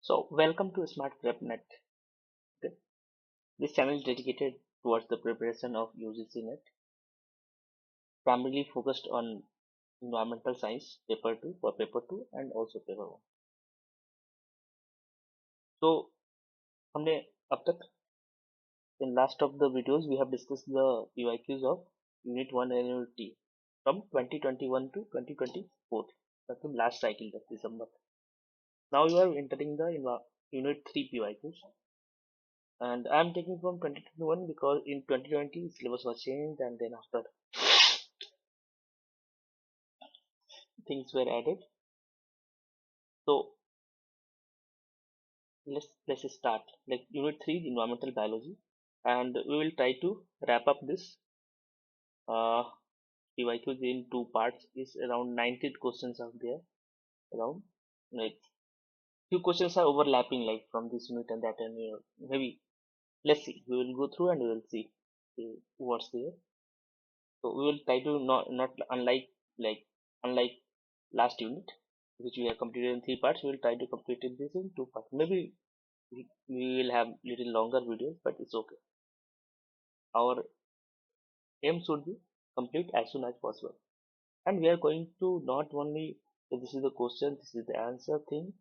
So, welcome to Smart PrepNet. Okay. This channel is dedicated towards the preparation of UGC NET, primarily focused on environmental science, paper 2 for paper 2 and also paper 1. So, हमने अब तक in last of the videos we have discussed the PYQs of Unit 1 and Unit T from 2021 to 2024. That's the last cycle of December. Now you are entering the Unit 3 PYQs. And I am taking from 2021 because in 2020 syllabus was changed and then after things were added. So let's start like unit 3 environmental biology, and we will try to wrap up this PYQs in two parts. Is around 90 questions are there, around like few questions are overlapping like from this unit and that, and maybe let's see, we will go through and we will see what's there. So we will try to not unlike last unit which we have completed in three parts. We will try to complete this in two parts. Maybe we will have little longer videos, but it's okay. Our aim should be complete as soon as possible, and we are going to not only this is the question, this is the answer thing.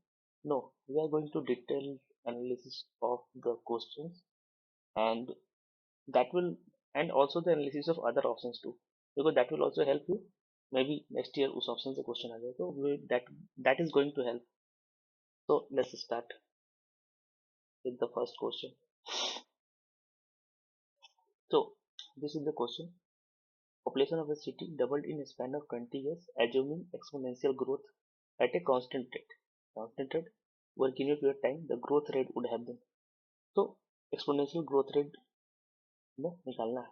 No, we are going to detail analysis of the questions, and that will, and also the analysis of other options too, because that will also help you. Maybe next year उस option से question आ जाए तो that is going to help. So let's start with the first question. So this is the question. Population of a city doubled in a span of 20 years, assuming exponential growth at a constant rate. Constant rate over given period of time, the growth rate would have been. So exponential growth rate में निकालना है.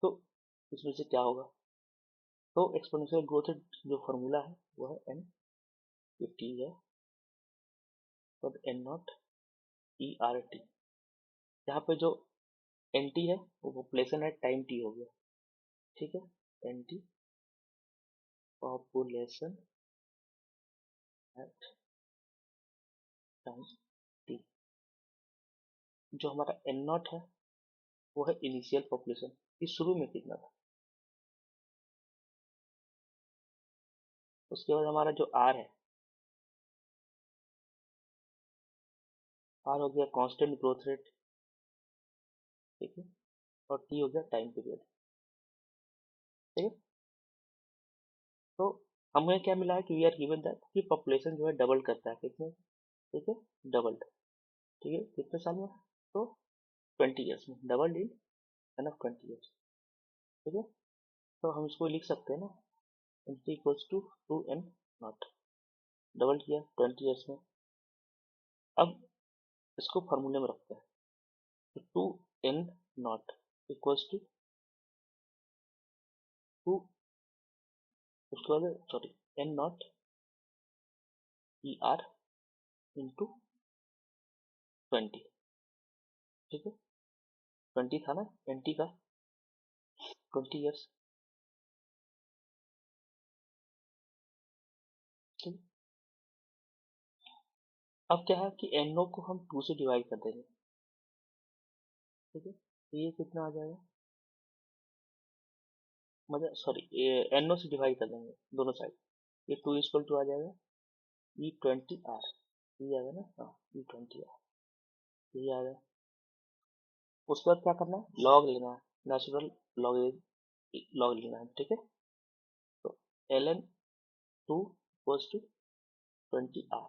तो इसमें से क्या होगा? तो exponential growth rate जो फॉर्मूला है वो है n50 है और n नॉट ERT. यहाँ पे जो NT है वो पॉपुलेशन है टाइम t हो गया, ठीक है. NT population at time t. जो हमारा n नॉट है वो है इनिशियल पॉपुलेशन, इस शुरू में कितना था. उसके बाद हमारा जो r है, r हो गया कांस्टेंट ग्रोथ रेट, ठीक है, और t हो गया टाइम पीरियड, ठीक है. तो हमें क्या मिला है कि वी आर गिवन दैट कि पॉपुलेशन जो है डबल करता है, कितने, ठीक है, डबल्ड, ठीक है, कितने साल में, तो 20 ईयर्स में, doubled in an of 20 years, ठीक है. तो हम इसको लिख सकते हैं ना, n equals to 2n nought, double किया 20 ईयर्स में. अब इसको फॉर्मूले में रखते हैं, तो 2n नॉट इक्वल्स टू 2, उसके बाद sorry n not ER into 20, ठीक है. 20 था ना NT का, 20 ईयर्स, ठीक. अब क्या है कि NO को हम 2 से डिवाइड कर देंगे, ठीक है. ये कितना आ जाएगा, मतलब सॉरी NO से डिवाइड कर देंगे दोनों साइड. ये 2 इक्वल टू आ जाएगा E20R, ये आएगा ना, हाँ E20R, ये आएगा. उसके बाद क्या करना है, लॉग लेना है, नेचुरल लॉग लॉग लेना है, ठीक है. तो ln 2 इक्वल्स टू 20R,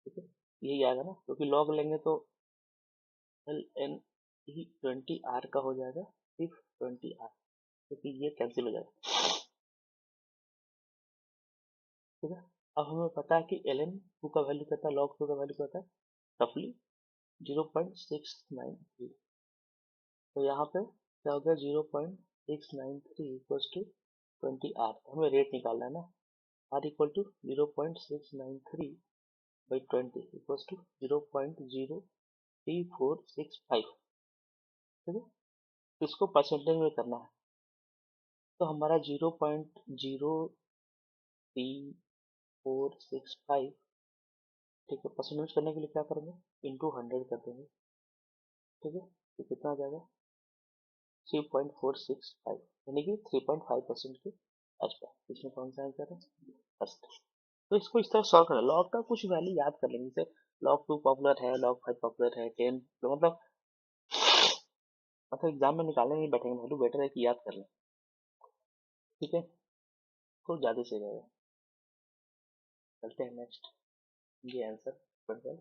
ठीक है, यही आएगा ना, क्योंकि लॉग लेंगे तो ln E20R का हो जाएगा सिर्फ 20R, क्योंकि ये कैंसिल हो जाएगा, ठीक है. अब हमें पता है कि ln 2 का वैल्यू कहता है, log 2 का वैल्यू कहता है रफली 0.693. तो यहाँ पे क्या हो गया, 0.693 इक्वल्स टू 20R. हमें रेट निकालना है ना, R equal to 0.693 by 20 equals to 0.03465, ठीक है. इसको परसेंटेज में करना है, तो हमारा 0.03465 ठीक है, परसेंटेज करने के लिए क्या करेंगे, इंटू 100 कर देंगे। ठीक है, तो कितना आ जाएगा 3.465, यानी कि 3.5% के आसपास। इसमें कौन सा आंसर है, फर्स्ट। तो इसको इस तरह सॉल्व करना, लॉग का कुछ वैल्यू याद कर लेंगे, जैसे log 2 पॉपुलर है, log 5 पॉपुलर है, 10, तो मतलब एग्जाम में निकालने नहीं बैठेंगे वैल्यू, बेटर है कि याद कर लें। ठीक है, तो ज्यादा सही रहेगा। चलते हैं नेक्स्ट, ये आंसर बन।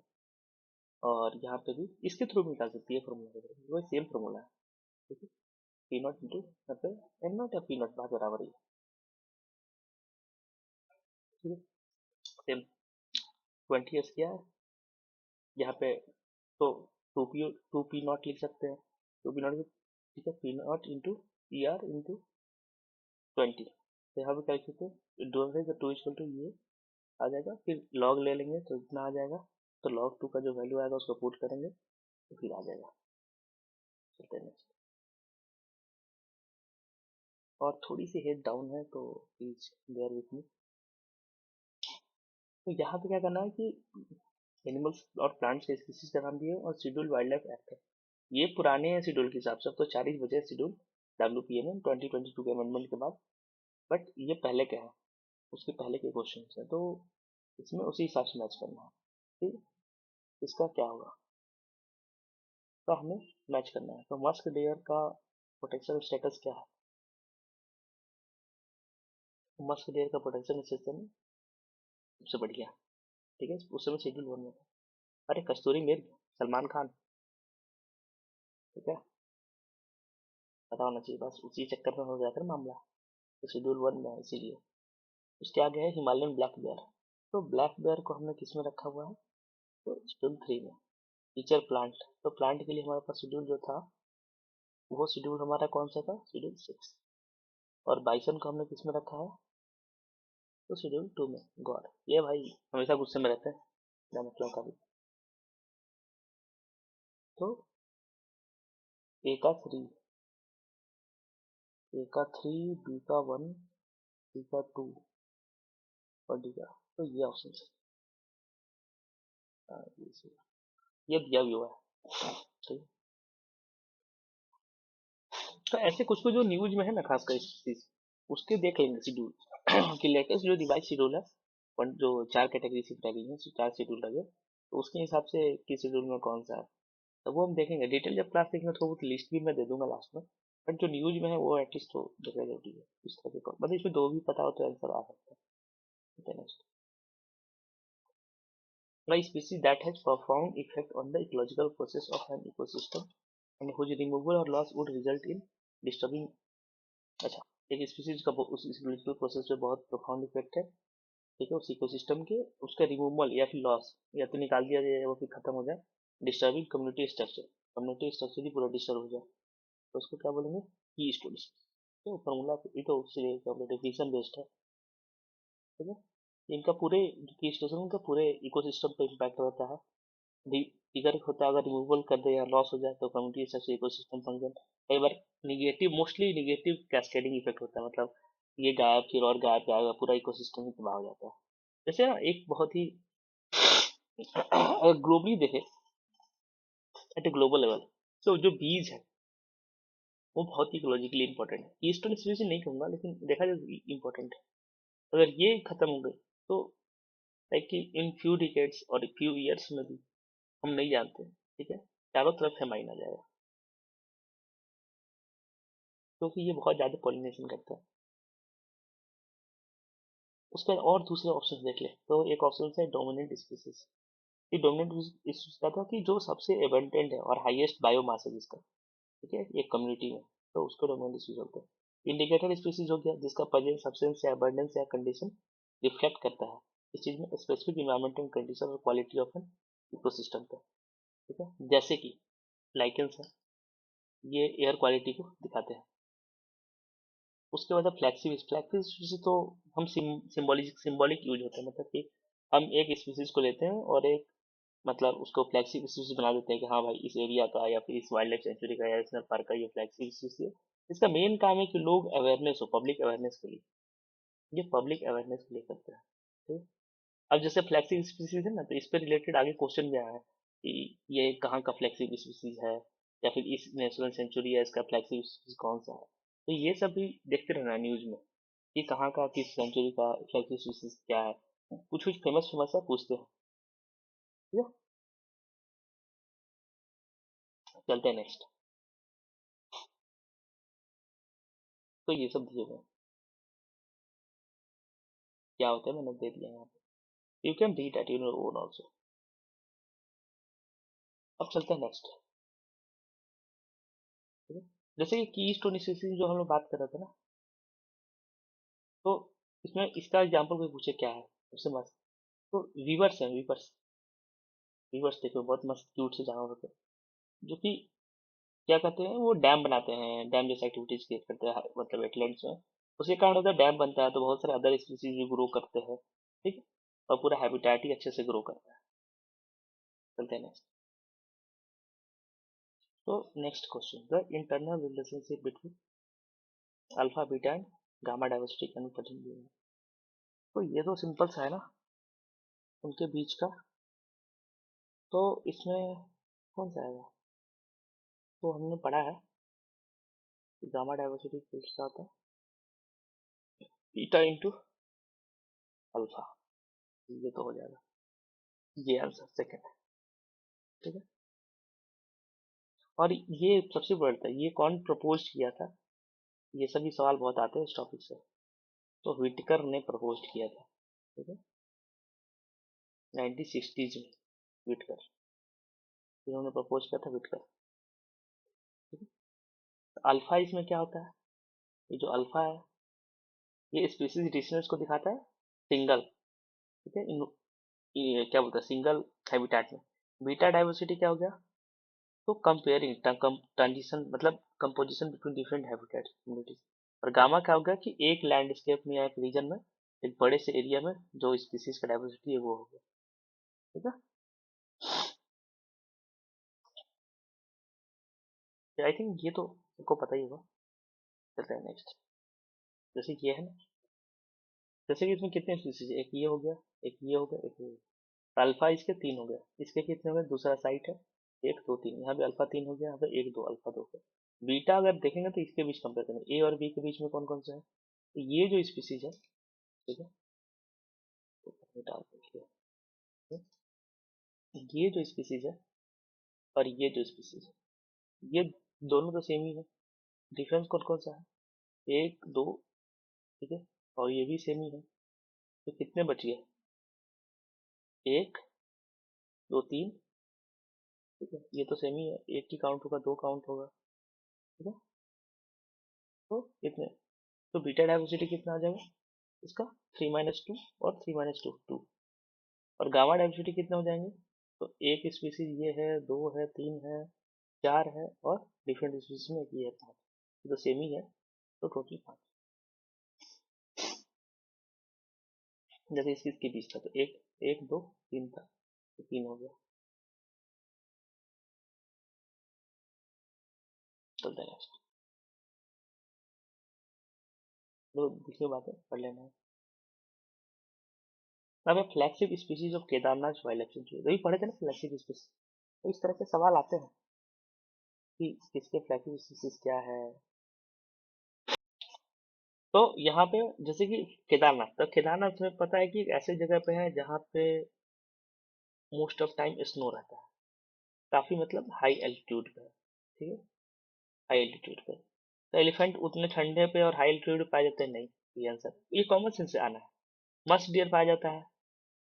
और यहाँ पे भी इसके थ्रू भी निकाल सकती है फॉर्मूला के थ्रू, वही सेम फॉर्मूला है। ठीक है, पी नॉट इंटू यहाँ पे एन नॉट या पी नॉट बात बराबर ही है। ठीक है, सेम 20 किया है यहाँ पे, तो टू पी नॉट लिख सकते हैं, टू पी नॉट। ठीक है, P not into P R into 20, तो यहाँ पे क्या लिख सकते हैं, टू इक्वल टू ये आ जाएगा, फिर लॉग ले लेंगे तो इतना आ जाएगा, तो log 2 का जो वैल्यू आएगा उसको पुट करेंगे तो फिर आ जाएगा। चलते हैं next। और थोड़ी सी हेड डाउन है तो प्लीज बेयर विथ मी। तो यहाँ पे क्या करना है कि एनिमल्स और प्लांट्स के स्पीसीज का नाम दिए और शेड्यूल वाइल्ड लाइफ एक्ट है। ये पुराने हैं शेड्यूल के हिसाब से, अब तो 40 बजे शेड्यूल WPA में 2022 के अमेंडमेंट के बाद, बट ये पहले के हैं, उसके पहले के क्वेश्चन है, तो इसमें उसी हिसाब से मैच करना है। ठीक, इसका क्या होगा, तो हमें मैच करना है। तो मस्क डेयर का प्रोटेक्शन स्टेटस क्या है, मस्क डेयर का प्रोटेक्शन स्टेटस सबसे बढ़िया। ठीक है, उस समय शेड्यूल 1 में था। अरे कस्तूरी मिर्ग, सलमान खान, ठीक है, पता होना चाहिए, बस उसी चक्कर में हो गया था ना मामला, तो शेड्यूल 1 में है इसीलिए। उसके आगे है हिमालयन ब्लैक बेयर। तो ब्लैक बेयर को हमने किस में रखा हुआ है, तो शेड्यूल 3 में। फीचर प्लांट, तो प्लांट के लिए हमारे पास शेड्यूल जो था वो शेड्यूल हमारा कौन सा था, शेड्यूल 6। और बाइसन को हमने किस में रखा है, तो शेड्यूल 2 में। गॉड, ये भाई हमेशा गुस्से में रहते हैं ना, मतलब का भी। तो ए का 3, ए का 3, बी का 1, सी का 2 और डी का, तो ये ऑप्शन है। ये दिया भी हुआ है। ठीक है, तो ऐसे कुछ कुछ जो न्यूज में है ना, खासकर इस चीज, उसके देख लेंगे शेड्यूल कि लेटेस्ट जो रिवाइज शेड्यूल है, जो 4 कैटेगरी शिफ्ट रह गई है, 4 शेड्यूल रह गए, तो उसके हिसाब से किस शेड्यूल में कौन सा है, तो वो हम देखेंगे डिटेल जब क्लास देखेंगे, तो वो लिस्ट भी मैं दे दूंगा लास्ट में। बट जो न्यूज में है वो एटलीस्ट तो देखना जरूरी है, इस तरह के मतलब इसमें दो भी पता हो तो आंसर आ सकता है। Next, a species that has profound effect on the ecological process of an ecosystem and whose removal or loss would result in disturbing। अच्छा, एक स्पीसीज का उस इकोलॉजिकल प्रोसेस पे बहुत प्रोफाउंड इफेक्ट है, ठीक है, उस इकोसिस्टम के, उसका रिमूवल या फिर लॉस, या तो निकाल दिया जाए या वो फिर खत्म हो जाए, डिस्टर्बिंग कम्युनिटी स्ट्रक्चर ही पूरा डिस्टर्ब हो जाए, तो उसको क्या बोलेंगे, की स्टोरीज। तो फॉर्मूला ये तो उससे डेफिनेशन बेस्ड है। ठीक है, इनका पूरे की स्टेशन का पूरे इकोसिस्टम पे इम्पैक्ट होता है। इधर होता है, अगर रिमूवल कर दे या लॉस हो जाए तो कम्युनिटी स्ट्रक्चर, इकोसिस्टम फंक्शन, कई बार negative, mostly negative cascading effect होता है, मतलब ये गायब फिर और गायब जाएगा, पूरा इकोसिस्टम ही तबाह हो जाता है। जैसे ना एक बहुत ही ग्लोबली देखे, एट ए ग्लोबल लेवल, तो जो बीज है वो बहुत ही इकोलॉजिकली इंपॉर्टेंट है। ईस्टर्न सिविलाइजेशन नहीं कहूंगा, लेकिन देखा जाए इंपॉर्टेंट है। अगर ये खत्म हो गई तो लाइक कि इन फ्यू डिकेड्स और फ्यू ईयर्स में भी हम नहीं जानते, ठीक है, चारों तरफ फेमाइन आ जाएगा, क्योंकि ये बहुत ज्यादा पॉलिनेशन करता है। उसके बाद और दूसरे ऑप्शन देख ले, तो एक ऑप्शन है डोमिनेंट स्पीसीज। ये डोमिनेंट स्पीसीज का था कि जो सबसे एबंडेंट है और हाईएस्ट बायोमास है जिसका, ठीक है, एक कम्युनिटी में, तो उसको डोमिनेंट स्पीसीज होता है। इंडिकेटर स्पीसीज हो गया जिसका प्रेजेंस सब्सटेंस या अबंडेंस या कंडीशन रिफ्लेक्ट करता है इस चीज में, स्पेसिफिक इन्वायरमेंटल कंडीशन और क्वालिटी ऑफ एन इकोसिस्टम का। ठीक है, जैसे कि लाइकेंस है, ये एयर क्वालिटी को दिखाते हैं। उसके बाद फ्लैक्सी फ्लैक्सी तो हम सिंबॉलिक यूज होता है, मतलब कि हम एक स्पीसीज को लेते हैं और एक, मतलब उसको फ्लैक्सी स्पीसीज बना देते हैं कि हाँ भाई इस एरिया का या फिर इस वाइल्ड लाइफ सेंचुरी का या नेशनल पार्क का ये फ्लैक्सी स्पीसीज है। इसका मेन काम है कि लोग अवेयरनेस हो, पब्लिक अवेयरनेस के लिए, ये पब्लिक अवेयरनेस के लिए करते हैं। ठीक है? अब जैसे फ्लैक्सिब स्पीसीज है ना, तो इस पे रिलेटेड आगे क्वेश्चन भी आया है कि ये कहाँ का फ्लैक्सिब स्पीसीज है, या फिर इस नेशनल सेंचुरी है इसका फ्लैक्सिब स्पीसीज कौन सा है। तो ये सब भी देखते रहना न्यूज में कि कहाँ का किस सेंचुरी का फ्लैक्सिब स्पीसीज क्या है, कुछ कुछ फेमस फेमस है पूछते हैं। ठीक है, चलते हैं नेक्स्ट। तो ये सब दिए हुए हैं। क्या होता है मैंने दे दिया यहाँ पे, you can read at your own also. अब चलते हैं नेक्स्ट। ठीक है, जैसे कि की स्टोन स्पीसीज जो हम लोग बात कर रहे थे ना, तो इसमें इसका एग्जाम्पल कोई पूछे क्या है सबसे मस्त, तो वीवर्स हैं, वीवर्स। वीवर्स देखो बहुत मस्त क्यूट से जानवर होते हैं जो कि क्या कहते हैं, वो डैम बनाते हैं, डैम जैसे एक्टिविटीज क्रिएट करते हैं मतलब वेटलैंड्स में। उसके कारण होता है डैम बनता है तो बहुत सारे अदर स्पीसीज भी ग्रो करते हैं। ठीक है, और पूरा हैबिटेट ही अच्छे से ग्रो करता है। चलते हैं नेक्स्ट। तो next question, the internal relationship between alpha beta and gamma diversity can be. तो ये तो सिंपल सा है ना, उनके बीच का। तो इसमें कौन सा आएगा, तो हमने पढ़ा है कि गामा डाइवर्सिटी क्या होता है, बीटा इंटू अल्फा। ये तो हो जाएगा, ये आंसर सेकंड है। ठीक है, और ये सबसे बड़ा था, ये कौन प्रपोज किया था, ये सभी सवाल बहुत आते हैं इस टॉपिक से। तो व्हिटकर ने प्रपोज किया था। ठीक है, 1960s में व्हिटकर, इन्होंने प्रपोज किया था व्हिटकर। ठीक है, तो अल्फा इसमें क्या होता है, ये जो अल्फा है ये स्पीसीज डिस्टेंस को दिखाता है सिंगल। ठीक है, ये क्या बोलते हैं सिंगल हैबिटेट में। बीटा डाइवर्सिटी क्या हो गया, तो कंपेयरिंग ट्रांजिशन मतलब composition between different habitat communities. और गामा क्या हो गया कि एक लैंडस्केप में या एक रीजन में, एक बड़े से एरिया में जो स्पीसीज का डाइवर्सिटी है वो हो गया। ठीक है, आई थिंक ये तो सबको पता ही होगा। चलते हैं नेक्स्ट। जैसे कि ये है ना, जैसे कि इसमें कितने स्पीसीज, एक ये हो गया, एक ये हो गया, एक ये हो गया। अल्फा इसके तीन हो गए, इसके कितने हो गए, दूसरा साइट है, एक दो तीन, यहाँ पे अल्फा तीन हो गया, यहाँ पे एक दो अल्फा दो हो गया। बीटा अगर देखेंगे तो इसके बीच कंपेयर करेंगे, ए और बी के बीच में कौन कौन सा है, तो ये जो स्पीसीज है। ठीक है, तो डाल दीजिए, ये जो स्पीसीज है और ये जो स्पीसीज है, ये दोनों तो सेम ही है, डिफरेंस कौन कौन सा है, एक दो। ठीक है, और ये भी सेम ही है, तो कितने बच गए, एक दो तीन। ठीक है, ये तो सेम ही है, एक ही काउंट होगा, दो काउंट होगा। ठीक है, तो कितने, तो बीटा डाइवर्सिटी कितना आ जाएगा इसका, 3 - 2 और 3 - 2 2। और गामा डाइवर्सिटी कितने हो जाएंगे, तो एक स्पीसीज ये है, दो है, तीन है, चार है, और डिफरेंट स्पीसीज में एक ये है, पाँच। ये तो सेम ही है, तो टोटल पाँच। जैसे इसके बीच था तो एक, एक दो तीन था, तो तीन हो गया। चलते हैं नेक्स्ट। तो दूसरी बात है पढ़ लेना है। अब flagship species of Kedarnath wild life sanctuary, वही पढ़े थे ना फ्लैगशिप स्पीसीज। तो इस तरह के सवाल आते हैं कि किसके फ्लैगशिप स्पीसीज क्या है। तो यहाँ पे जैसे कि केदारनाथ, तो केदारनाथ में पता है कि एक ऐसी जगह पे है जहाँ पे मोस्ट ऑफ टाइम स्नो रहता है, काफी मतलब हाई एल्टीट्यूड पे है। ठीक है, हाई एल्टीट्यूड पे, तो एलिफेंट उतने ठंडे पे और हाई एल्टीट्यूड पे पाए जाते हैं नहीं, ये आंसर, ये कॉमन सेंस से आना है। मस्ट डियर पाया जाता है,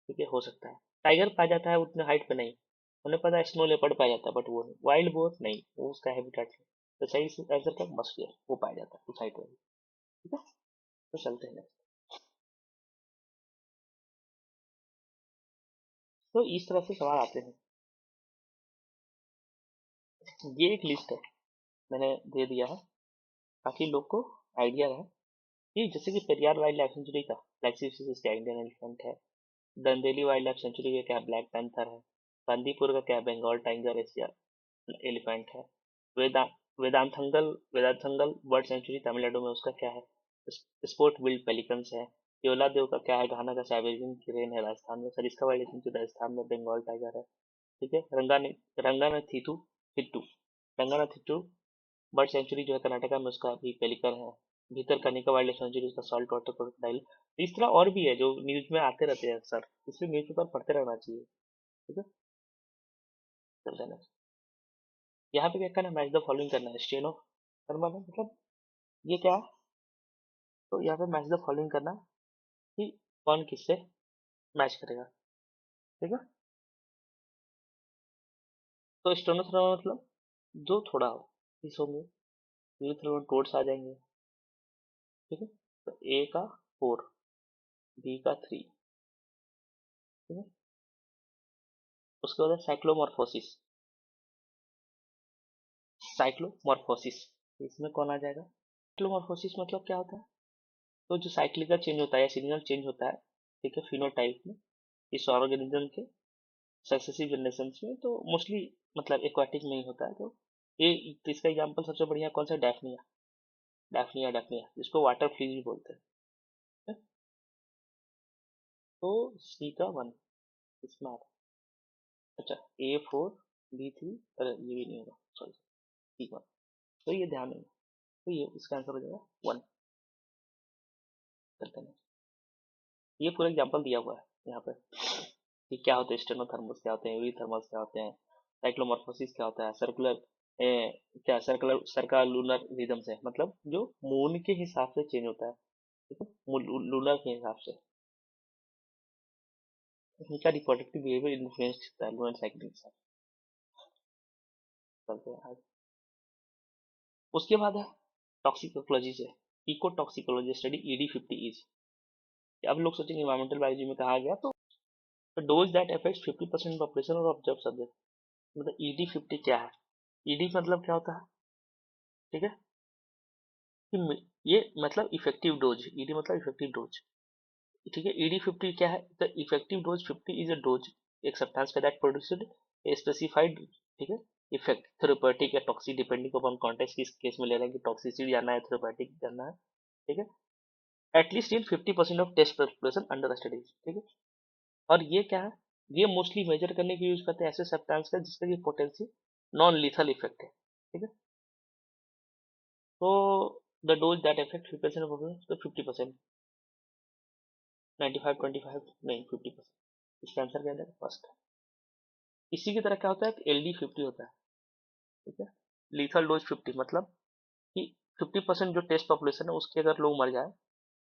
ठीक है हो सकता है। टाइगर पाया जाता है उतने हाइट पे नहीं, उन्हें पता है स्नो लेपर्ड पाया जाता है बट वो नहीं, वाइल्ड बोर नहीं, वो उसका हैबिटेट है। तो सही आंसर क्या, मस्ट डियर, वो पाया जाता है उस हाइट में। ठीक है, तो चलते हैं next। तो इस तरह से सवाल आते हैं, ये एक लिस्ट है मैंने दे दिया है ताकि लोग को आइडिया रहे कि जैसे कि पेरियार वाइल्ड लाइफ सेंचुरी का फ्लैगशिप स्पीसीज क्या इंडियन एलिफेंट है, दंदेली वाइल्ड लाइफ सेंचुरी का क्या ब्लैक पैंथर है, बंदीपुर का क्या बंगाल टाइगर एशिया एलिफेंट है, वेदा वेदांतंगल वेदांतंगल बर्ड सेंचुरी तमिलनाडु में उसका क्या है, स्पोर्ट विल्ड पेलिकन्स है, केवला देव का क्या है, घाना का साइबेरियन क्रेन है राजस्थान में। सर इसका वाइल्ड तो राजस्थान में बंगाल टाइगर है। ठीक है। रंगाना थीथु थिट्टू रंगाना थिट्टू बर्ड सेंचुरी जो है कर्नाटका में, उसका अभी पेलिकन है। भीतर कनिका वाइल्ड लाइफ सेंचुरी उसका सॉल्ट वाटर क्रोकोडाइल। इस तरह और भी है जो न्यूज में आते रहते हैं सर, इसलिए न्यूज पेपर पढ़ते रहना चाहिए। ठीक है। चलते हैं next। यहाँ पे क्या करना है, मैच द फॉलोइंग करना है, स्टेनो करना है, मतलब ये क्या है, तो यहाँ पे मैच द फॉलोइंग करना है कि कौन किससे मैच करेगा। ठीक है। तो स्टेनो थ्रोना मतलब जो थोड़ा हो इस होंगे, ये थ्रोना टोट्स आ जाएंगे। ठीक है। तो ए का 4, बी का 3। ठीक है। उसके बाद साइक्लोमॉर्फोसिस। साइक्लोमॉर्फोसिस इसमें कौन आ जाएगा। साइक्लोमॉर्फोसिस मतलब क्या होता है, तो जो साइक्लिकल चेंज होता है या सीजनल चेंज होता है, ठीक है, फिनोटाइप में इस ऑर्गेनिज्म के सक्सेसिव जनरेशन में, तो मोस्टली मतलब एक्वाटिक में ही होता है। ये तो इसका एग्जांपल सबसे बढ़िया कौन सा, डैफनिया। डैफनिया जिसको वाटर फ्लीज भी बोलते हैं। ठीक है? तो सी का 1 इसमें आता है। अच्छा, A4 B3, अरे ये भी नहीं होगा, सॉरी, C1। तो ये ध्यान देना, तो ये इसका आंसर हो जाएगा 1। करते हैं। ये पूरा एग्जांपल दिया हुआ है यहाँ पे कि क्या होते हैं स्टेनोथर्मस, क्या होते हैं यूरीथर्मस, क्या होते हैं साइक्लोमॉर्फोसिस, क्या होता है सर्कुलर क्या सर्कुलर लूनर रिदम्स है, मतलब जो मून के हिसाब से चेंज होता है। ठीक है, लूनर के हिसाब से इनका रिप्रोडक्टिव बिहेवियर इन्फ्लुएंस होता है लूनर साइकिल के साथ। चलते हैं आगे। उसके बाद है टॉक्सिकोलॉजी से, eco toxicology study ED50 is. अब लोग सोचेंगे इन्वायरमेंटल बायोलॉजी में कहा गया, तो डोज दैट अफेक्ट्स 50% पॉपुलेशन और ऑब्जर्व सब्जेक्ट, मतलब ED50 क्या है। ED मतलब क्या होता है, ठीक है, कि ये मतलब इफेक्टिव डोज, ईडी मतलब इफेक्टिव डोज। ठीक है। ED50 क्या है, the effective dose 50 is a dose एक सब्सटेंस का दैट प्रोड्यूस्ड ए स्पेसिफाइड, ठीक है, इफेक्ट थेरेप्यूटिक या टॉक्सिक डिपेंडिंग अपॉन कॉन्टेक्स्ट। किस केस में ले रहे हैं कि टॉक्सिसिटी जानना है, थेरेप्यूटिक जानना है। ठीक है। At least in 50% of test population under studies. ठीक है। और ये क्या है, ये मोस्टली मेजर करने के यूज करते हैं ऐसे सब्सटेंस का जिसका कि पोटेंशियल नॉन लीथल इफेक्ट है। ठीक है। तो the dose that affect 50% of population, तो 50%, 95-25 नहीं 50%, इसका आंसर क्या है फर्स्ट। इसी की तरह क्या होता है, LD50 होता है। ठीक है। लीथल डोज 50 मतलब कि 50% जो टेस्ट पॉपुलेशन है उसके अगर लोग मर जाए,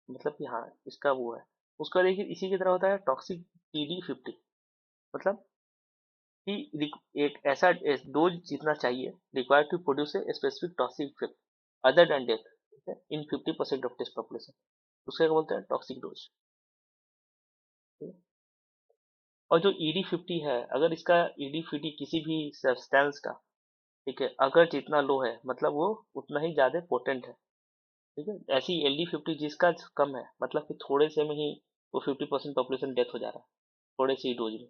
मतलब कि हाँ इसका वो है। उसका देखिए इसी की तरह होता है टॉक्सिक TD50, मतलब कि एक ऐसा डोज जितना चाहिए required to produce a specific toxic effect other than death, ठीक है, इन 50% ऑफ टेस्ट पॉपुलेशन, उसका क्या बोलते हैं टॉक्सिक डोज। और जो ED50 है, अगर इसका ED50 किसी भी सब्सटेंस का, ठीक है, अगर जितना लो है मतलब वो उतना ही ज्यादा पोटेंट है। ठीक है। ऐसी LD50 जिसका कम है, मतलब कि थोड़े से में ही वो 50% पॉपुलेशन डेथ हो जा रहा है थोड़े से ही डोज में,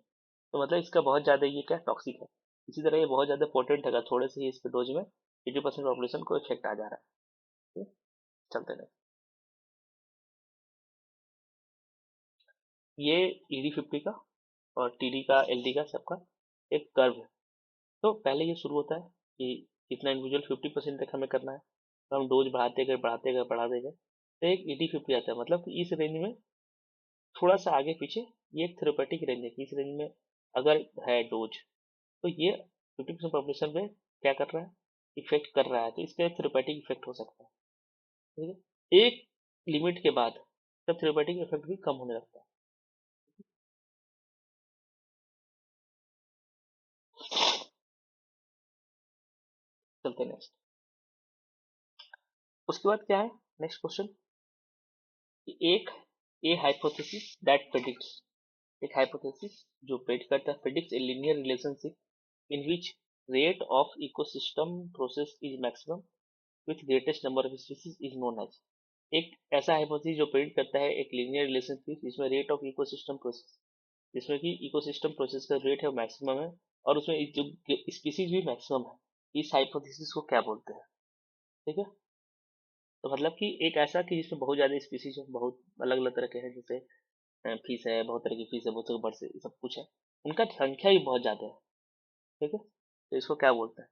तो मतलब इसका बहुत ज्यादा ये क्या टॉक्सिक है। इसी तरह ये बहुत ज्यादा पोटेंट है, थोड़े से ही इसके डोज में 80% पॉपुलेशन को इफेक्ट आ जा रहा है। ठीक है? चलते रहे। ये ED50 का और TD का LD का सबका एक कर्व है। तो पहले ये शुरू होता है कि कितना इंडिविजुअल 50% तक हमें करना है, तो हम डोज बढ़ाते गए तो एक ED50 आता है, मतलब कि इस रेंज में थोड़ा सा आगे पीछे ये एक थेरेपेटिक रेंज है कि इस रेंज में अगर है डोज, तो ये 50% पॉपुलेशन पे क्या कर रहा है, इफेक्ट कर रहा है, तो इसका थेरेपेटिक इफेक्ट हो सकता है। ठीक है। एक लिमिट के बाद तब थेरेपेटिक इफेक्ट भी कम होने लगता है। चलते नेक्स्ट। उसके बाद क्या है, नेक्स्ट क्वेश्चन, एक ए हाइपोथेसिस दैट प्रेडिक्ट्स, एक हाइपोथेसिस जो प्रेडिक्ट करता है, predicts a linear relationship in which rate of ecosystem process is maximum with greatest number of species is known as. एक ऐसा हाइपोथेसिस जो प्रेडिक्ट करता है एक लीनियर रिलेशनशिप जिसमें रेट ऑफ इकोसिस्टम प्रोसेस, जिसमें कि इकोसिस्टम प्रोसेस का रेट है मैक्सिमम है और उसमें जो स्पीसीज भी मैक्सिमम है, इस हाइपोथेसिस को क्या बोलते हैं। ठीक है। तो मतलब कि एक ऐसा कि जिसमें बहुत ज़्यादा स्पीसीज है, बहुत अलग अलग तरह के हैं, जैसे फीस है, बहुत तरह की फीस है, बहुत तरह के बर्ड्स है, सब कुछ है, उनका संख्या भी बहुत ज़्यादा है। ठीक है, तो इसको क्या बोलते हैं?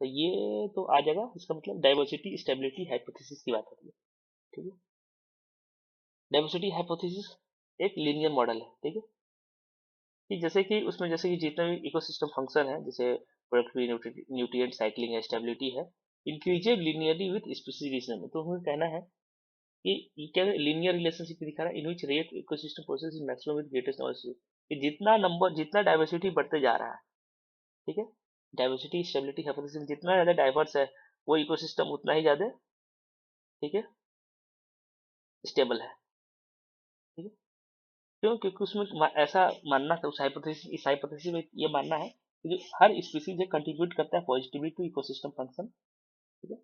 तो ये तो आ जाएगा, इसका मतलब डाइवर्सिटी स्टेबिलिटी हाइपोथेसिस की बात होती है। ठीक है, डाइवर्सिटी हाइपोथेसिस एक लीनियर मॉडल है। ठीक है, कि जैसे कि उसमें जैसे कि जितने भी इकोसिस्टम फंक्शन है, जैसे प्रोडक्टिविटी, न्यूट्रिएंट साइक्लिंग है, स्टेबिलिटी है, इंक्रीजेड लीनियरली विद स्पेसिफिकेशन में। तो हमें कहना है कि ये क्या लीनियर रिलेशनशिप दिखा रहा है, in which rate ecosystem process is maximum with greatest noise, कि जितना नंबर, जितना डाइवर्सिटी बढ़ते जा रहा है, ठीक है, डाइवर्सिटी स्टेबिलिटी हाइपोथेसिस में जितना ज्यादा डाइवर्स है वो इकोसिस्टम उतना ही ज्यादा, ठीक है, स्टेबल है। ठीक है, क्यों? क्योंकि उसमें ऐसा मानना था, उस हाइपोथेसिस, इस हाइपोथेसिस में ये मानना है कि जो हर स्पीसीज है कंट्रीब्यूट करता है पॉजिटिवली टू इकोसिस्टम फंक्शन। ठीक है,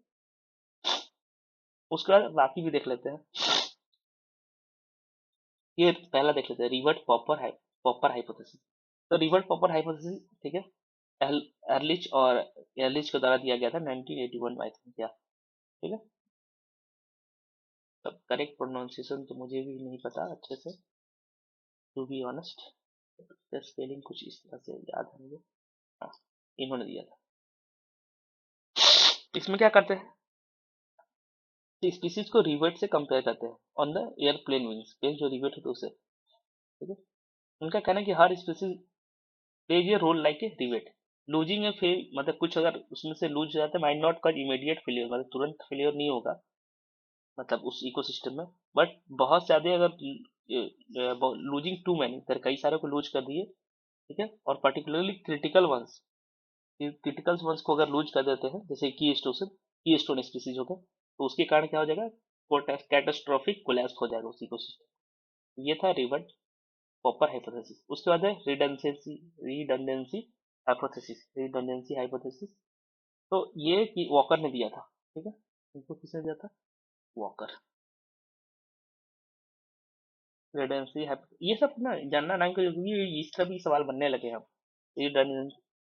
उसके बाद बाकी भी देख लेते हैं। ये पहला देख लेते हैं, रिवर्ट पॉपर हाइपोथेसिस। तो रिवर्ट पॉपर हाइपोथेसिस, ठीक है, एर्लिच और एर्लिच के द्वारा दिया गया था 1981 में, आई थिंक, क्या? ठीक है, तब करेक्ट प्रोनाउंसिएशन तो मुझे भी नहीं पता अच्छे से, टू बी ऑनेस्ट, स्पेलिंग कुछ इस तरह से याद है मुझे। हाँ, इन्होंने दिया था। इसमें क्या करते हैं, स्पीसीज को रिवर्ट से कंपेयर करते हैं ऑन द एयरप्लेन विंग्स, जो रिवर्ट होते हैं उसे। ठीक है, उनका कहना है कि हर species plays a role like a rivet, losing a fail, मतलब कुछ अगर उसमें से लूज जाता है, might not cause immediate failure, मतलब तुरंत फेलियर नहीं होगा, मतलब उस इकोसिस्टम में, बट बहुत ज्यादा अगर लूजिंग टू मैनी, अगर कई सारे को लूज कर दिए, ठीक है, और पर्टिकुलरली क्रिटिकल वंस को अगर लूज कर देते हैं, जैसे की स्टोन स्पीसीज हो गए, तो उसके कारण क्या हो जाएगा, कैटास्ट्रॉफिक कोलैप्स हो जाएगा उस इकोसिस्टम। ये था रिवर्ट पॉपर हाइपोथेसिस। उसके बाद है रिडंडेंसी हाइपोथेसिस। तो ये कि वॉकर ने दिया था। ठीक है, इनको किसने दिया था? वॉकर। रिडंडेंसी, ये सब ना जानना ना, क्योंकि इसका भी सवाल बनने लगे हम।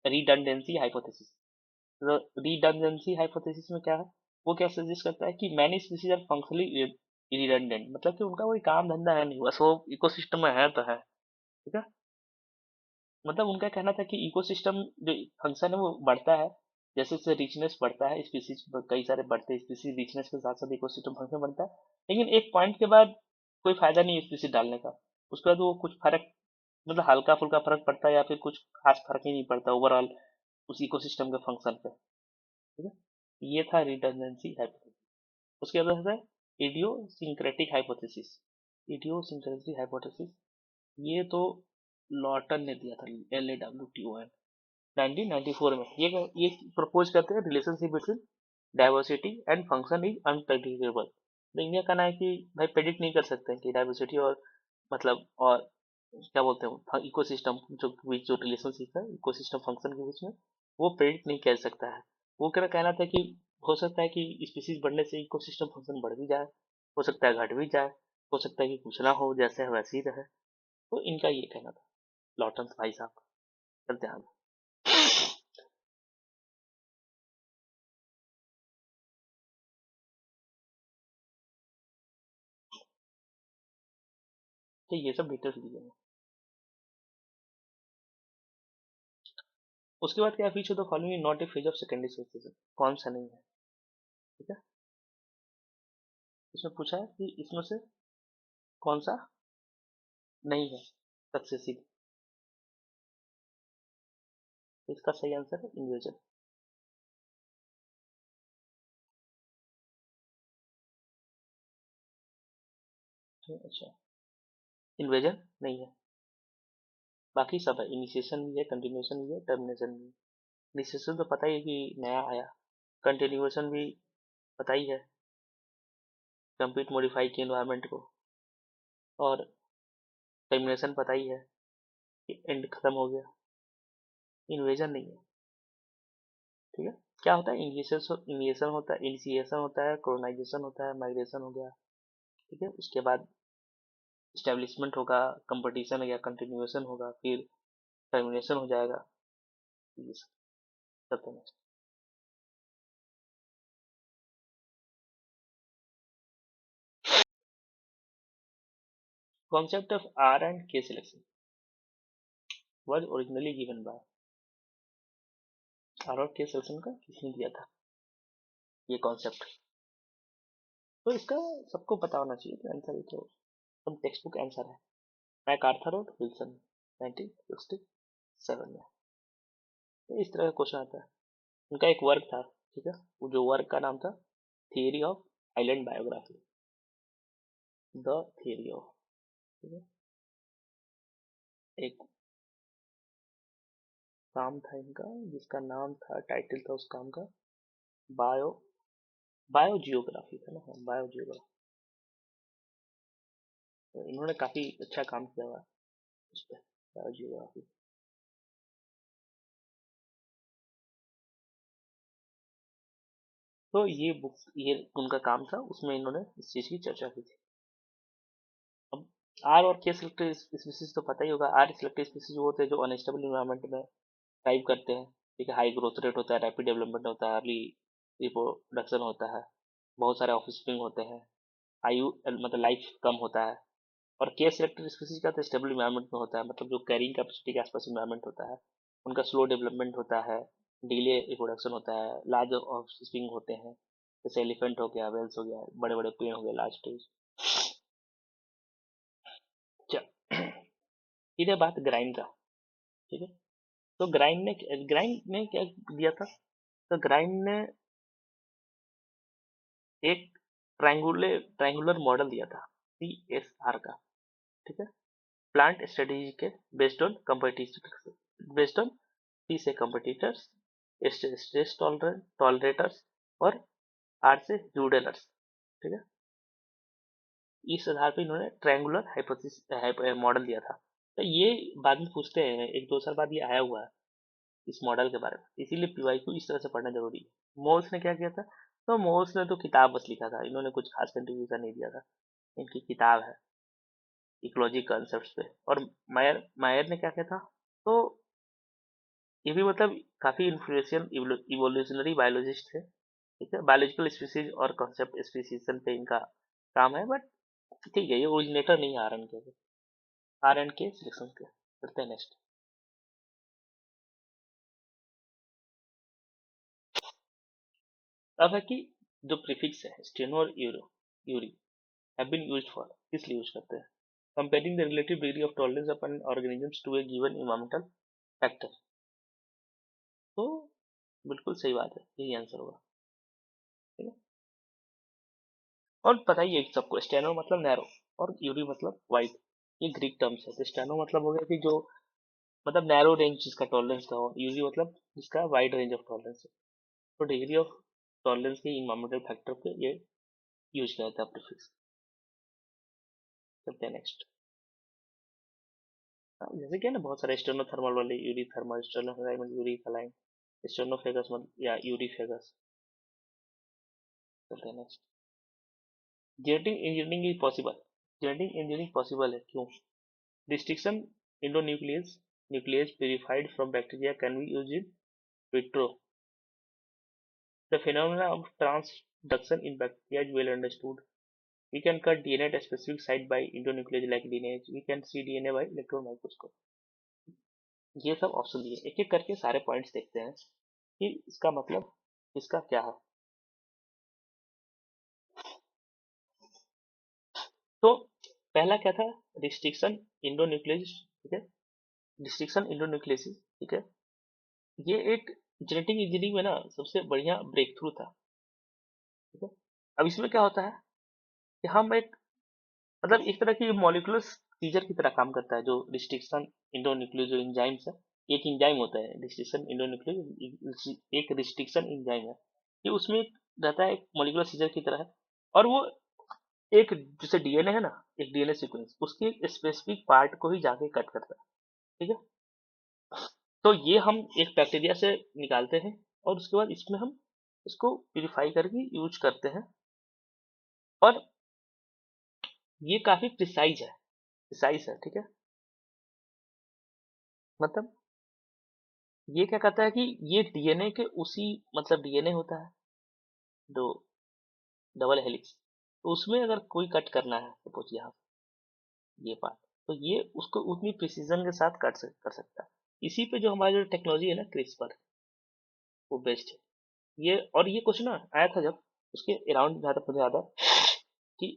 Redundancy hypothesis. तो रिडंडेंसी हाइपोथेसिस में क्या है, वो क्या सजेस्ट करता है कि many species are functionally redundant, मतलब कि उनका कोई काम धंधा है नहीं, बस वो इकोसिस्टम में है तो है। ठीक है, मतलब उनका कहना था कि इकोसिस्टम जो फंक्शन है वो बढ़ता है, जैसे जैसे रिचनेस बढ़ता है, स्पीसीज कई सारे बढ़ते हैं, स्पीसीज रिचनेस के साथ साथ इकोसिस्टम फंक्शन बढ़ता है, लेकिन एक पॉइंट के बाद कोई फायदा नहीं है स्पीसीज डालने का, उसके बाद वो कुछ फर्क, मतलब हल्का फुल्का फर्क पड़ता है, या फिर कुछ खास फर्क ही नहीं पड़ता ओवरऑल उस इकोसिस्टम के फंक्शन पे। ठीक है, ये था रिडंडेंसी हाइपोथेसिस। उसके बाद है इडियोसिंक्रेटिक हाइपोथेसिस। इडियोसिंक्रेटिक हाइपोथेसिस, ये तो लॉर्टन ने दिया था, LAWTON 1994 में। ये प्रपोज करते हैं relationship between diversity and function is unpredictable. तो इनका कहना है कि भाई प्रेडिक्ट नहीं कर सकते हैं कि डाइवर्सिटी और, मतलब, और क्या बोलते हैं, इकोसिस्टम जो बीच जो रिलेशनशिप है इकोसिस्टम फंक्शन के बीच में, वो प्रेडिक्ट नहीं कर सकता है। वो क्या कहना था कि हो सकता है कि स्पीसीज बढ़ने से इकोसिस्टम फंक्शन बढ़ भी जाए, हो सकता है घट भी जाए, हो सकता है कि कुछ ना हो, जैसे है वैसे ही रहे। तो इनका ये कहना था, लॉटन भाई साहब। चलते हैं आगे। तो ये सब डिटेल्स दिए हैं। उसके बाद क्या, feature the following not A phase of secondary solution, कौन सा नहीं है? ठीक है, इसमें पूछा है कि इसमें से कौन सा नहीं है सक्सेसिव। इसका सही आंसर है इन्वेजन। अच्छा, इन्वेजन नहीं है, बाकी सब है, इनिशिएशन भी है, कंटिन्यूएशन भी है, टर्मिनेशन भी है। इनिशिएशन तो पता ही है कि नया आया, कंटिन्यूएशन भी पता ही है, कंप्लीट मॉडिफाई की एनवायरनमेंट को, और टर्मिनेशन पता ही है कि एंड खत्म हो गया। इन्वेजन नहीं है। ठीक है, क्या होता है, इनिशिएशन होता है, इनिशिएशन होता है, कोलोनाइजेशन होता है, माइग्रेशन हो गया। ठीक है, उसके बाद स्टेब्लिशमेंट होगा, कंपटीशन या कंटिन्यूएशन होगा, फिर टर्मिनेशन हो जाएगा। ये सब concept of R and K selection was originally given by R और K selection का किसने दिया था ये कॉन्सेप्ट। तो इसका सबको पता होना चाहिए कि आंसर ये तो एकदम टेक्स्ट बुक आंसर है, मैकआर्थर और विल्सन 1967 में। तो इस तरह का क्वेश्चन आता है। उनका एक वर्क था, ठीक है, वो जो वर्क का नाम था theory of island biography, the theory of, ठीक है। एक काम था इनका जिसका नाम था, टाइटल था उस काम का बायो बायोजियोग्राफी था ना, हाँ बायोजियोग्राफी। तो इन्होंने काफी अच्छा काम किया हुआ उस पर, बायोजियोग्राफी। तो ये बुक, ये उनका काम था, उसमें इन्होंने इस चीज की चर्चा की थी। अब आर और के सिलेक्टिव स्पीसीज तो पता ही होगा। आर सिलेक्टिव स्पीसीज वो होते हैं जो अनस्टेबल इन्वायरमेंट में थ्राइव करते हैं, ठीक है, हाई ग्रोथ रेट होता है, रैपिड डेवलपमेंट होता है, अर्ली रिप्रोडक्शन होता है, बहुत सारे ऑफस्प्रिंग होते हैं, आयु मतलब लाइफ कम होता है। और के सिलेक्टेड स्पीसीज का तो स्टेबल इन्वायरमेंट में होता है, मतलब जो कैरिंग कैपेसिटी के आसपास इन्वायरमेंट होता है, उनका स्लो डेवलपमेंट होता है, डिले रिप्रोडक्शन होता है, लार्ज ऑफस्प्रिंग होते हैं, जैसे एलिफेंट हो गया, वेल्स हो गया, बड़े बड़े पेड़ हो गए, लार्ज ट्रीज। इधर बात ग्राइंड का, ठीक है। तो ग्राइंड ने क्या दिया था, तो ग्राइंड ने एक ट्रायंगुलर मॉडल दिया था CSR का, ठीक है, प्लांट स्ट्रेटेजी के based on competitor, based on P से कंपटीटर्स, स्ट्रेस टॉलरेटर्स और R से रूडेलर्स, ठीक है। इस आधार पर इन्होंने ट्रायंगुलर हाइपोथेसिस मॉडल दिया था। तो ये बाद में पूछते हैं, एक दो साल बाद ये आया हुआ है इस मॉडल के बारे में, इसीलिए पीवाई को इस तरह से पढ़ना जरूरी है। मोल्स ने क्या किया था, तो मोल्स ने तो किताब बस लिखा था, इन्होंने कुछ खास कंट्रीब्यूशन नहीं दिया था। इनकी किताब है इकोलॉजी कॉन्सेप्ट्स पे। और मायर मायर ने क्या किया था, तो ये भी मतलब काफी इन्फ्लुएंशियल इवोल्यूशनरी बायोलॉजिस्ट थे, ठीक है। बायोलॉजिकल स्पीसीज और कॉन्सेप्ट स्पीसीजन पे इनका काम है, बट ठीक है, ये ओरिजिनेटर नहीं है आर एंड के सिलेक्शन के। करते हैं नेक्स्ट। अब है कि जो प्रीफिक्स है स्टेनो और Yuri have been used for, किस लिए यूज करते हैं, comparing the relative degree of tolerance of an organisms to a given environmental factor। तो बिल्कुल सही बात है, यही आंसर होगा, ठीक है। और पता ही है सबको, स्टेनो मतलब नैरो और यूरी मतलब वाइड, ये ग्रीक टर्म्स है। तो स्टेनो मतलब हो गया कि जो मतलब नैरो रेंज जिसका टॉलरेंस का हो, यूरी मतलब जिसका वाइड रेंज ऑफ टॉलरेंस है। तो डिग्री ऑफ टॉलरेंस के इन्वायरमेंटल फैक्टर पे ये यूज किया जाता है प्रीफिक्स। चलते हैं नेक्स्ट। जैसे क्या ना, बहुत सारे स्टेनो थर्मल वाले, यूरी थर्मल, स्टेनो यूरी फलाइन, स्टेनोफेगस मतलब या यूरीफेगस। चलते हैं next. Genetic engineering is possible, genetic engineering possible है क्यों, distinction endonuclease nucleus purified from bacteria can be used in vitro, the phenomena of transduction in bacteria is well understood, we can cut DNA at a specific site by endonuclease like lineage, we can see DNA by electron microscope। ये सब option दिए, एक एक करके सारे points देखते हैं कि इसका मतलब इसका क्या है। तो पहला क्या था, रिस्ट्रिक्शन इंडोन्यूक्लियस, ठीक है, रिस्ट्रिक्शन इंडोन्यूक्लियसिस, ठीक है। ये एक जेनेटिक इंजीनियरिंग में ना सबसे बढ़िया ब्रेक थ्रू था, ठीक है। अब इसमें क्या होता है कि हम एक मतलब एक तरह की मॉलिक्यूलर सीजर की तरह काम करता है जो रिस्ट्रिक्शन इंडोन्यूक्लियस, जो इंजाइम्स है, एक इंजाइम होता है रिस्ट्रिक्शन इंडोन्यूक्लियस, एक रिस्ट्रिक्शन इंजाइम है, ये उसमें रहता है एक मॉलिक्यूलर सीजर की तरह है। और वो एक जैसे डीएनए है ना, एक डीएनए सीक्वेंस उसके एक स्पेसिफिक पार्ट को ही जाके कट करता है, ठीक है। तो ये हम एक बैक्टीरिया से निकालते हैं और उसके बाद इसमें हम इसको प्यूरिफाई करके यूज करते हैं। और ये काफी प्रिसाइज है, ठीक है। मतलब ये क्या कहता है कि ये डीएनए के उसी मतलब डीएनए होता है जो डबल हेलिक्स, तो उसमें अगर कोई कट करना है सपोज यहाँ, ये पार्ट, तो ये उसको उतनी प्रिसीजन के साथ कर सकता है। इसी पे जो हमारी जो टेक्नोलॉजी है ना क्रिस्पर, वो बेस्ट है। ये और ये क्वेश्चन ना आया था जब उसके अराउंड, जहाँ तक मुझे याद है कि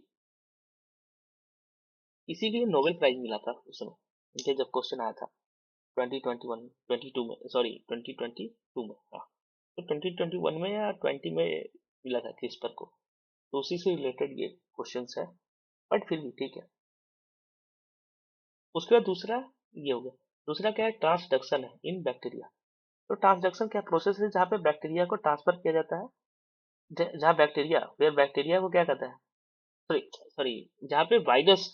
इसी के लिए नोबेल प्राइज मिला था उस समय, मुझे जब क्वेश्चन आया था 2021 22 में, सॉरी 2022 में, हाँ तो 2021 में या 20 में मिला था क्रिस्पर को, तो उसी से रिलेटेड ये क्वेश्चन है, बट फिर भी ठीक है। उसके बाद दूसरा ये हो गया। दूसरा क्या है, ट्रांसडक्शन है इन बैक्टीरिया। तो ट्रांसडक्शन क्या प्रोसेस है जहाँ पे बैक्टीरिया को ट्रांसफर किया जाता है, जहाँ बैक्टीरिया, वे बैक्टीरिया को क्या कहता है, सॉरी सॉरी, जहाँ पे वायरस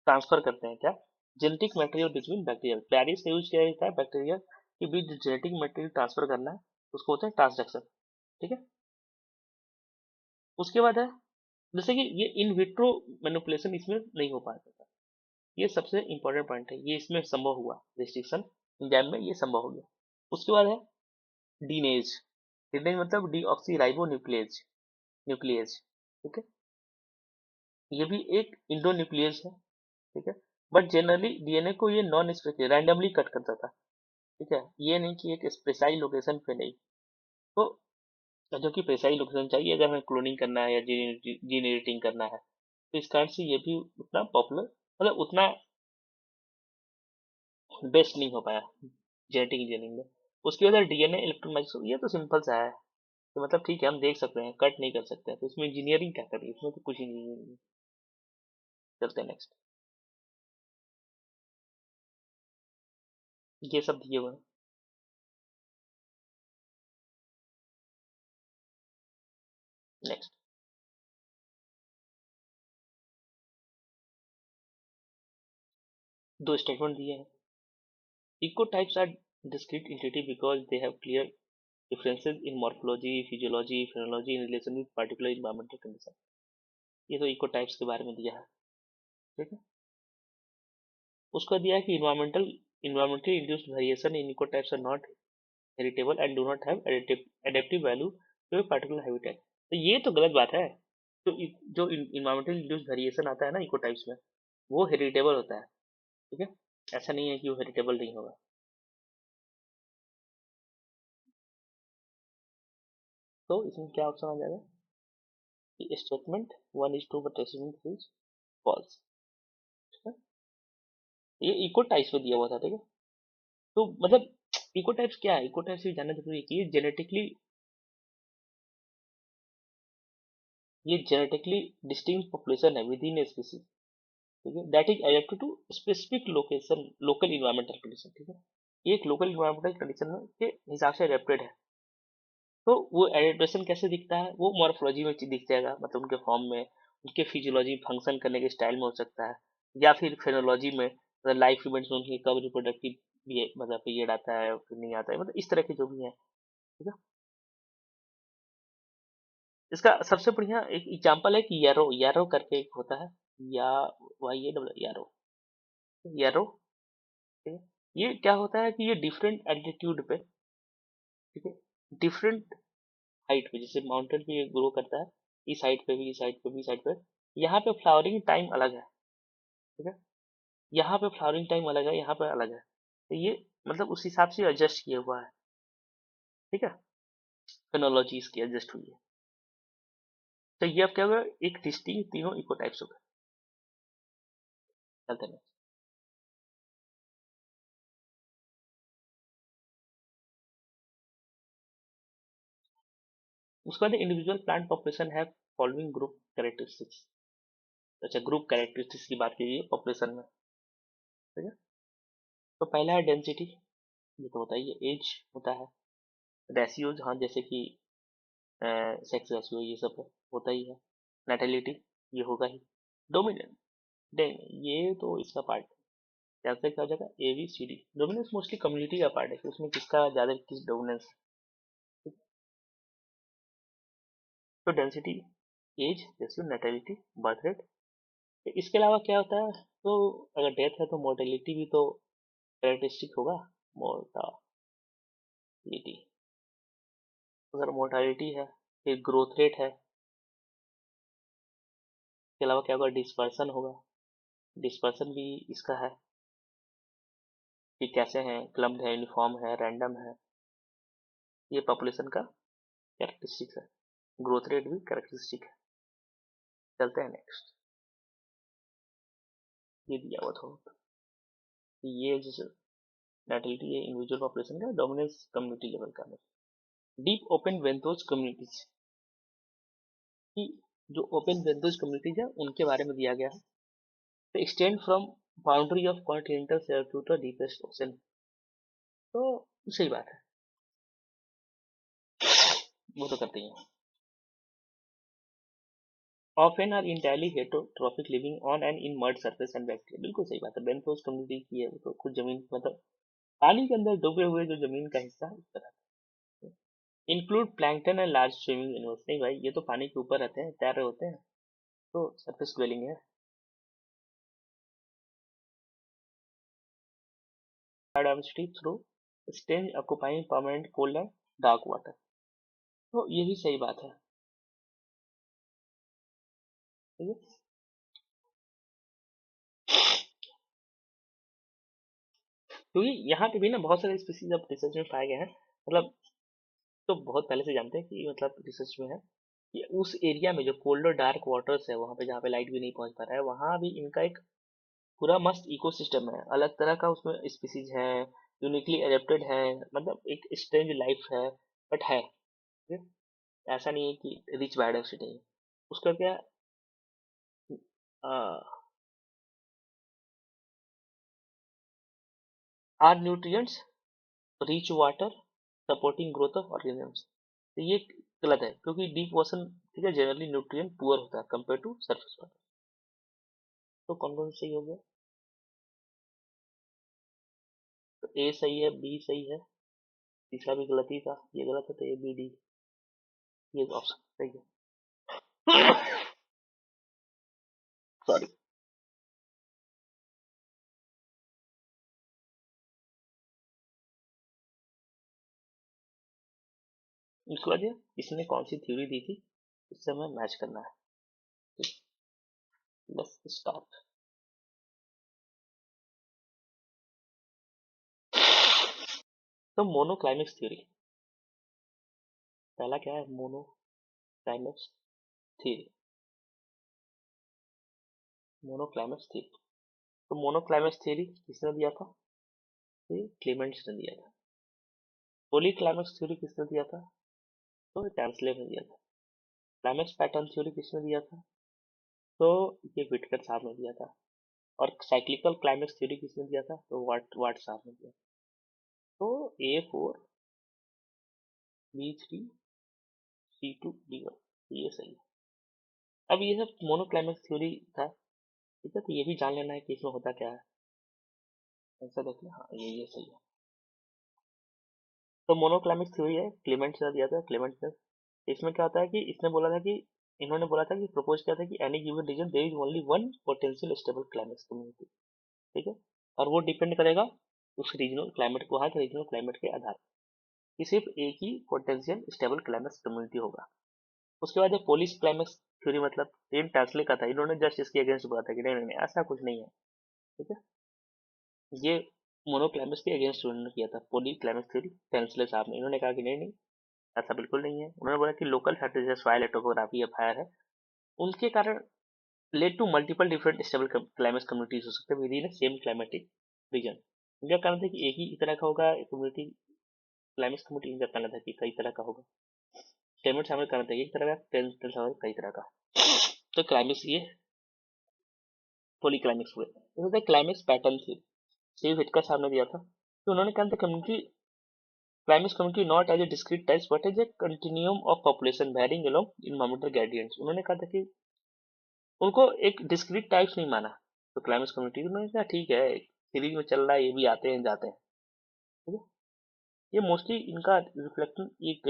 ट्रांसफर करते हैं क्या, genetic material between bacteria, Paris का यूज किया जाता है बैक्टीरिया के बीच जो जेनेटिक मटेरियल ट्रांसफर करना है, उसको होता है ट्रांसडक्शन। ठीक है। उसके बाद है, जैसे कि ये इन विट्रो मैनिपुलेशन इसमें नहीं हो पाता था, ये सबसे इंपॉर्टेंट पॉइंट है, ये इसमें संभव हुआ, रिस्ट्रिक्शन एंजाइम में ये संभव हो गया। उसके बाद है डीनेज। डीनेज मतलब डीऑक्सी राइबो न्यूक्लियेज, न्यूक्लियेज। ठीक है। ये भी एक इंडो न्यूक्लियस है। ठीक है। बट जनरली डीएनए को ये नॉन स्पेसिफिक रैंडमली कट करता था। ठीक है, ये नहीं कि एक स्पेसिफाइड लोकेशन पे नहीं। तो जो कि प्रेसाइज लोकेशन चाहिए अगर हमें क्लोनिंग करना है या जीन एडिटिंग करना है, तो इस कारण से ये भी उतना पॉपुलर, मतलब उतना बेस्ट नहीं हो पाया जेनेटिक इंजीनियरिंग में। उसके बाद डीएनए इलेक्ट्रोमाइक्रोस्कोप, ये तो सिंपल सा है, तो मतलब ठीक है हम देख सकते हैं, कट नहीं कर सकते हैं, तो इसमें इंजीनियरिंग क्या करें, इसमें तो कुछ इंजीनियरिंग नहीं। चलते हैं नेक्स्ट। ये सब दिए हुए हैं। नेक्स्ट। दो स्टेटमेंट दिए हैं। Ecotypes are discrete entity because they have clear differences in morphology, physiology, phenology in relation with particular environmental condition। ये तो इकोटाइप्स के बारे में दिया है। ठीक है। उसका दिया है कि environmentally induced variation in ecotypes are not heritable and do not have adaptive value to a particular habitat। तो ये तो गलत बात है। तो जो environmental induced variation आता है ना इकोटाइप्स में, वो हेरिटेबल होता है। ठीक है। ऐसा नहीं है कि वो हेरिटेबल नहीं होगा। तो इसमें क्या ऑप्शन आ जाएगा, statement 1:2 but statement is false. ये इको टाइप्स में दिया हुआ था। ठीक है। तो मतलब इको टाइप्स क्या है, इको टाइप्स भी जानना जरूरी है कि ये जेनेटिकली डिस्टिंक्ट पॉपुलेशन है विद इन ए स्पीसीज। ठीक है, that is adapted to specific location, local environmental condition. ठीक है, ये एक लोकल इन्वायरमेंटल कंडीशन के हिसाब से एडेप्टेड है। तो वो एडेप्टेशन कैसे दिखता है, वो मॉर्फोलॉजी में दिख जाएगा, मतलब उनके फॉर्म में, उनके फिजियोलॉजी फंक्शन करने के स्टाइल में हो सकता है, या फिर फेनोलॉजी में, मतलब लाइफ इवेंट्स में उनकी कब रिप्रोडक्टिव ये मतलब पीरियड आता है फिर नहीं आता है, मतलब इस तरह के जो भी है। ठीक है। इसका सबसे बढ़िया एक एग्जांपल है कि यारो, यारो करके एक होता है, या वाई ए डब्ल्यू यारो, यारो। ठीक है। ये क्या होता है कि ये डिफरेंट एल्टीट्यूड पे, ठीक है, डिफरेंट हाइट पे, जैसे माउंटेन पे ये ग्रो करता है, इस हाइट पे भी, इस हाइट पे भी, इस हाइट पे, यहाँ पे फ्लावरिंग टाइम अलग है। ठीक है। यहाँ पे फ्लावरिंग टाइम अलग है, यहाँ पे अलग है, तो ये मतलब उस हिसाब से एडजस्ट किया हुआ है। ठीक है, फेनोलॉजी इसकी एडजस्ट हुई है। तो ये अब क्या होगा, एक डिस्टिंक्ट तीनों इको टाइप्स हो गए। चलते हैं। उसके बाद इंडिविजुअल प्लांट पॉपुलेशन है फॉलोइंग ग्रुप कैरेक्टरिस्टिक्स। अच्छा, ग्रुप कैरेक्टरिस्टिक्स की बात कीजिए पॉपुलेशन में। ठीक है। तो पहला है डेंसिटी, ये तो होता ही है, एज होता है, रेशियोज, हाँ जैसे कि सेक्स रेशियो ये सब होता ही है, नेटेलिटी ये होगा ही, डोमिनेंट, ये तो इसका पार्ट है, कैसे क्या हो जाएगा, A B C D. Dominance mostly community का पार्ट है कि उसमें किसका ज्यादा किस डोमिनेंस। तो density, age, ratio, natality, birth rate. इसके अलावा क्या होता है, तो अगर डेथ है तो मोर्टेलिटी भी तो कैरेक्टरिस्टिक होगा, मोर्टालिटी। अगर मोर्टालिटी है, फिर ग्रोथ रेट है, इसके अलावा क्या होगा, डिस्पर्सन होगा, डिस्पर्सन भी इसका है कि कैसे हैं, क्लम्ड है, यूनिफॉर्म है, रैंडम है। ये पॉपुलेशन का कैरेक्टरिस्टिक्स है। ग्रोथ रेट भी कैरेक्टरिस्टिक है। चलते हैं नेक्स्ट। ये दिया हुआ था ये जैसे नेटिलिटी है इंडिविजुअल पॉपुलेशन का, डोमिनेंस कम्युनिटी लेवल का। डीप ओपन वेंथोज कम्युनिटीज की जो ओपन वेंथोज कम्युनिटीज है उनके बारे में दिया गया है। तो extend from boundary of continental shelf to the deepest ocean. तो सही बात है, वो तो करते ही हैं। Often are entirely heterotrophic living on and in mud surface and bacteria. बिल्कुल सही बात है। बेंथोस कम्युनिटी की है वो तो कुछ जमीन मतलब पानी के अंदर डूबे हुए जो जमीन का हिस्सा है उस तरह। Include plankton and large swimming animals. नहीं भाई, ये तो पानी के ऊपर रहते हैं, तैर रहे होते हैं, तो सरफेस ड्वेलिंग है। Diversity through stage occupying permanent cold and dark water. तो ये भी सही बात है। ठीक है। क्योंकि यहाँ पे भी ना बहुत सारे स्पीसीज अब रिसर्च में पाए गए हैं, मतलब तो बहुत पहले से जानते हैं कि मतलब रिसर्च में है कि उस एरिया में जो कोल्ड और डार्क वाटर्स है वहाँ पे जहाँ पे लाइट भी नहीं पहुँच पा रहा है, वहाँ भी इनका एक पूरा मस्त इकोसिस्टम है, अलग तरह का उसमें स्पीसीज है, यूनिकली एडेप्टेड है, मतलब एक स्ट्रेंज लाइफ है, बट है। ठीक है? ऐसा नहीं है कि रिच बायोडाइवर्सिटी है। उसका क्या are nutrients rich water supporting growth of organisms. तो ये गलत है क्योंकि डीप ओशन, ठीक है, जनरली न्यूट्रिएंट पुअर होता है कंपेयर टू सरफेस वाटर। तो कौन कौन सही हो गया? तो ए सही है, बी सही है, तीसरा भी गलत ही था, ये गलत है, तो ए बी डी ये ऑप्शन सही है। सॉरी। उसके बाद ये इसने कौन सी थ्योरी दी थी, इससे हमें मैच करना है। बस स्टार्ट। तो मोनोक्लाइमेक्स थ्योरी, पहला क्या है? मोनोक्लाइमेक्स थ्योरी। मोनोक्लाइमेक्स थ्योरी, तो मोनोक्लाइमेक्स थ्योरी किसने दिया था? ये क्लेमेंट्स ने दिया था। पॉलीक्लाइमेक्स थ्योरी किसने दिया था? तो टैंसले ने दिया था। क्लाइमेक्स पैटर्न थ्योरी किसने दिया था? तो ये विटकर साहब ने दिया था। और साइक्लिकल क्लाइमेक्स थ्योरी किसने दिया था? तो वाट साहब ने दिया। तो A4 B3 C2 D1, ये सही है। अब ये सब मोनोक्लाइमेक्स थ्योरी था, ठीक है, तो ये भी जान लेना है कि इसमें होता क्या है। ऐसा देख लें, हाँ ये सही है। तो मोनोक्लाइमेक्स थ्योरी है, क्लेमेंट ने दिया था, क्लेमेंट ने। इसमें क्या होता है कि इसने बोला था कि इन्होंने बोला था कि प्रपोज किया था कि any given region there is only one potential stable climax community. ठीक है, और वो डिपेंड करेगा उस रीजनल क्लाइमेट को, वहाँ के रीजनल क्लाइमेट के आधार पर कि सिर्फ एक ही पोटेंशियल स्टेबल क्लाइमेक्स कम्युनिटी होगा। उसके बाद पोलिस क्लाइमेक्स थ्योरी, मतलब सेम टैंसले का था, इन्होंने जस्ट इसके अगेंस्ट बोला था कि नहीं नहीं नहीं, ऐसा कुछ नहीं है। ठीक है, ये मोनोक्लाइमेक्स के अगेंस्ट उन्होंने किया था पोली क्लाइमेक्स थ्योरी, टैंसले साहब ने। इन्होंने कहा कि नहीं नहीं, ऐसा बिल्कुल नहीं है। उन्होंने बोला कि लोकल फैक्टर्स जैसे सॉइल, टोपोग्राफी या फायर है, उनके कारण lead to multiple different stable climate communities हो सकते हैं within same climatic region. इनका कारण था कि एक ही तरह का होगा कम्युनिटी, क्लाइमेट कम्युनिटी। इनका कहना था कि कई तरह का होगा। क्लाइमेट शामिल करना था एक तरह का, कई तरह का। तो क्लाइमेक्स ये पोली क्लाइमेक्स हुए। तो क्लाइमेक्स पैटर्न थी, स्टीव हिटकर साहब ने दिया था। तो उन्होंने कहा था community, climax community not as a discrete types but as a continuum of population varying along environmental gradients. उन्होंने कहा था कि उनको एक डिस्क्रीट टाइप्स नहीं माना। तो क्लाइमेक्स कम्युनिटी उन्होंने कहा ठीक है, सीरीज में चल रहा है, ये भी आते हैं जाते हैं। ठीक है, ये मोस्टली इनका रिफ्लेक्टिंग एक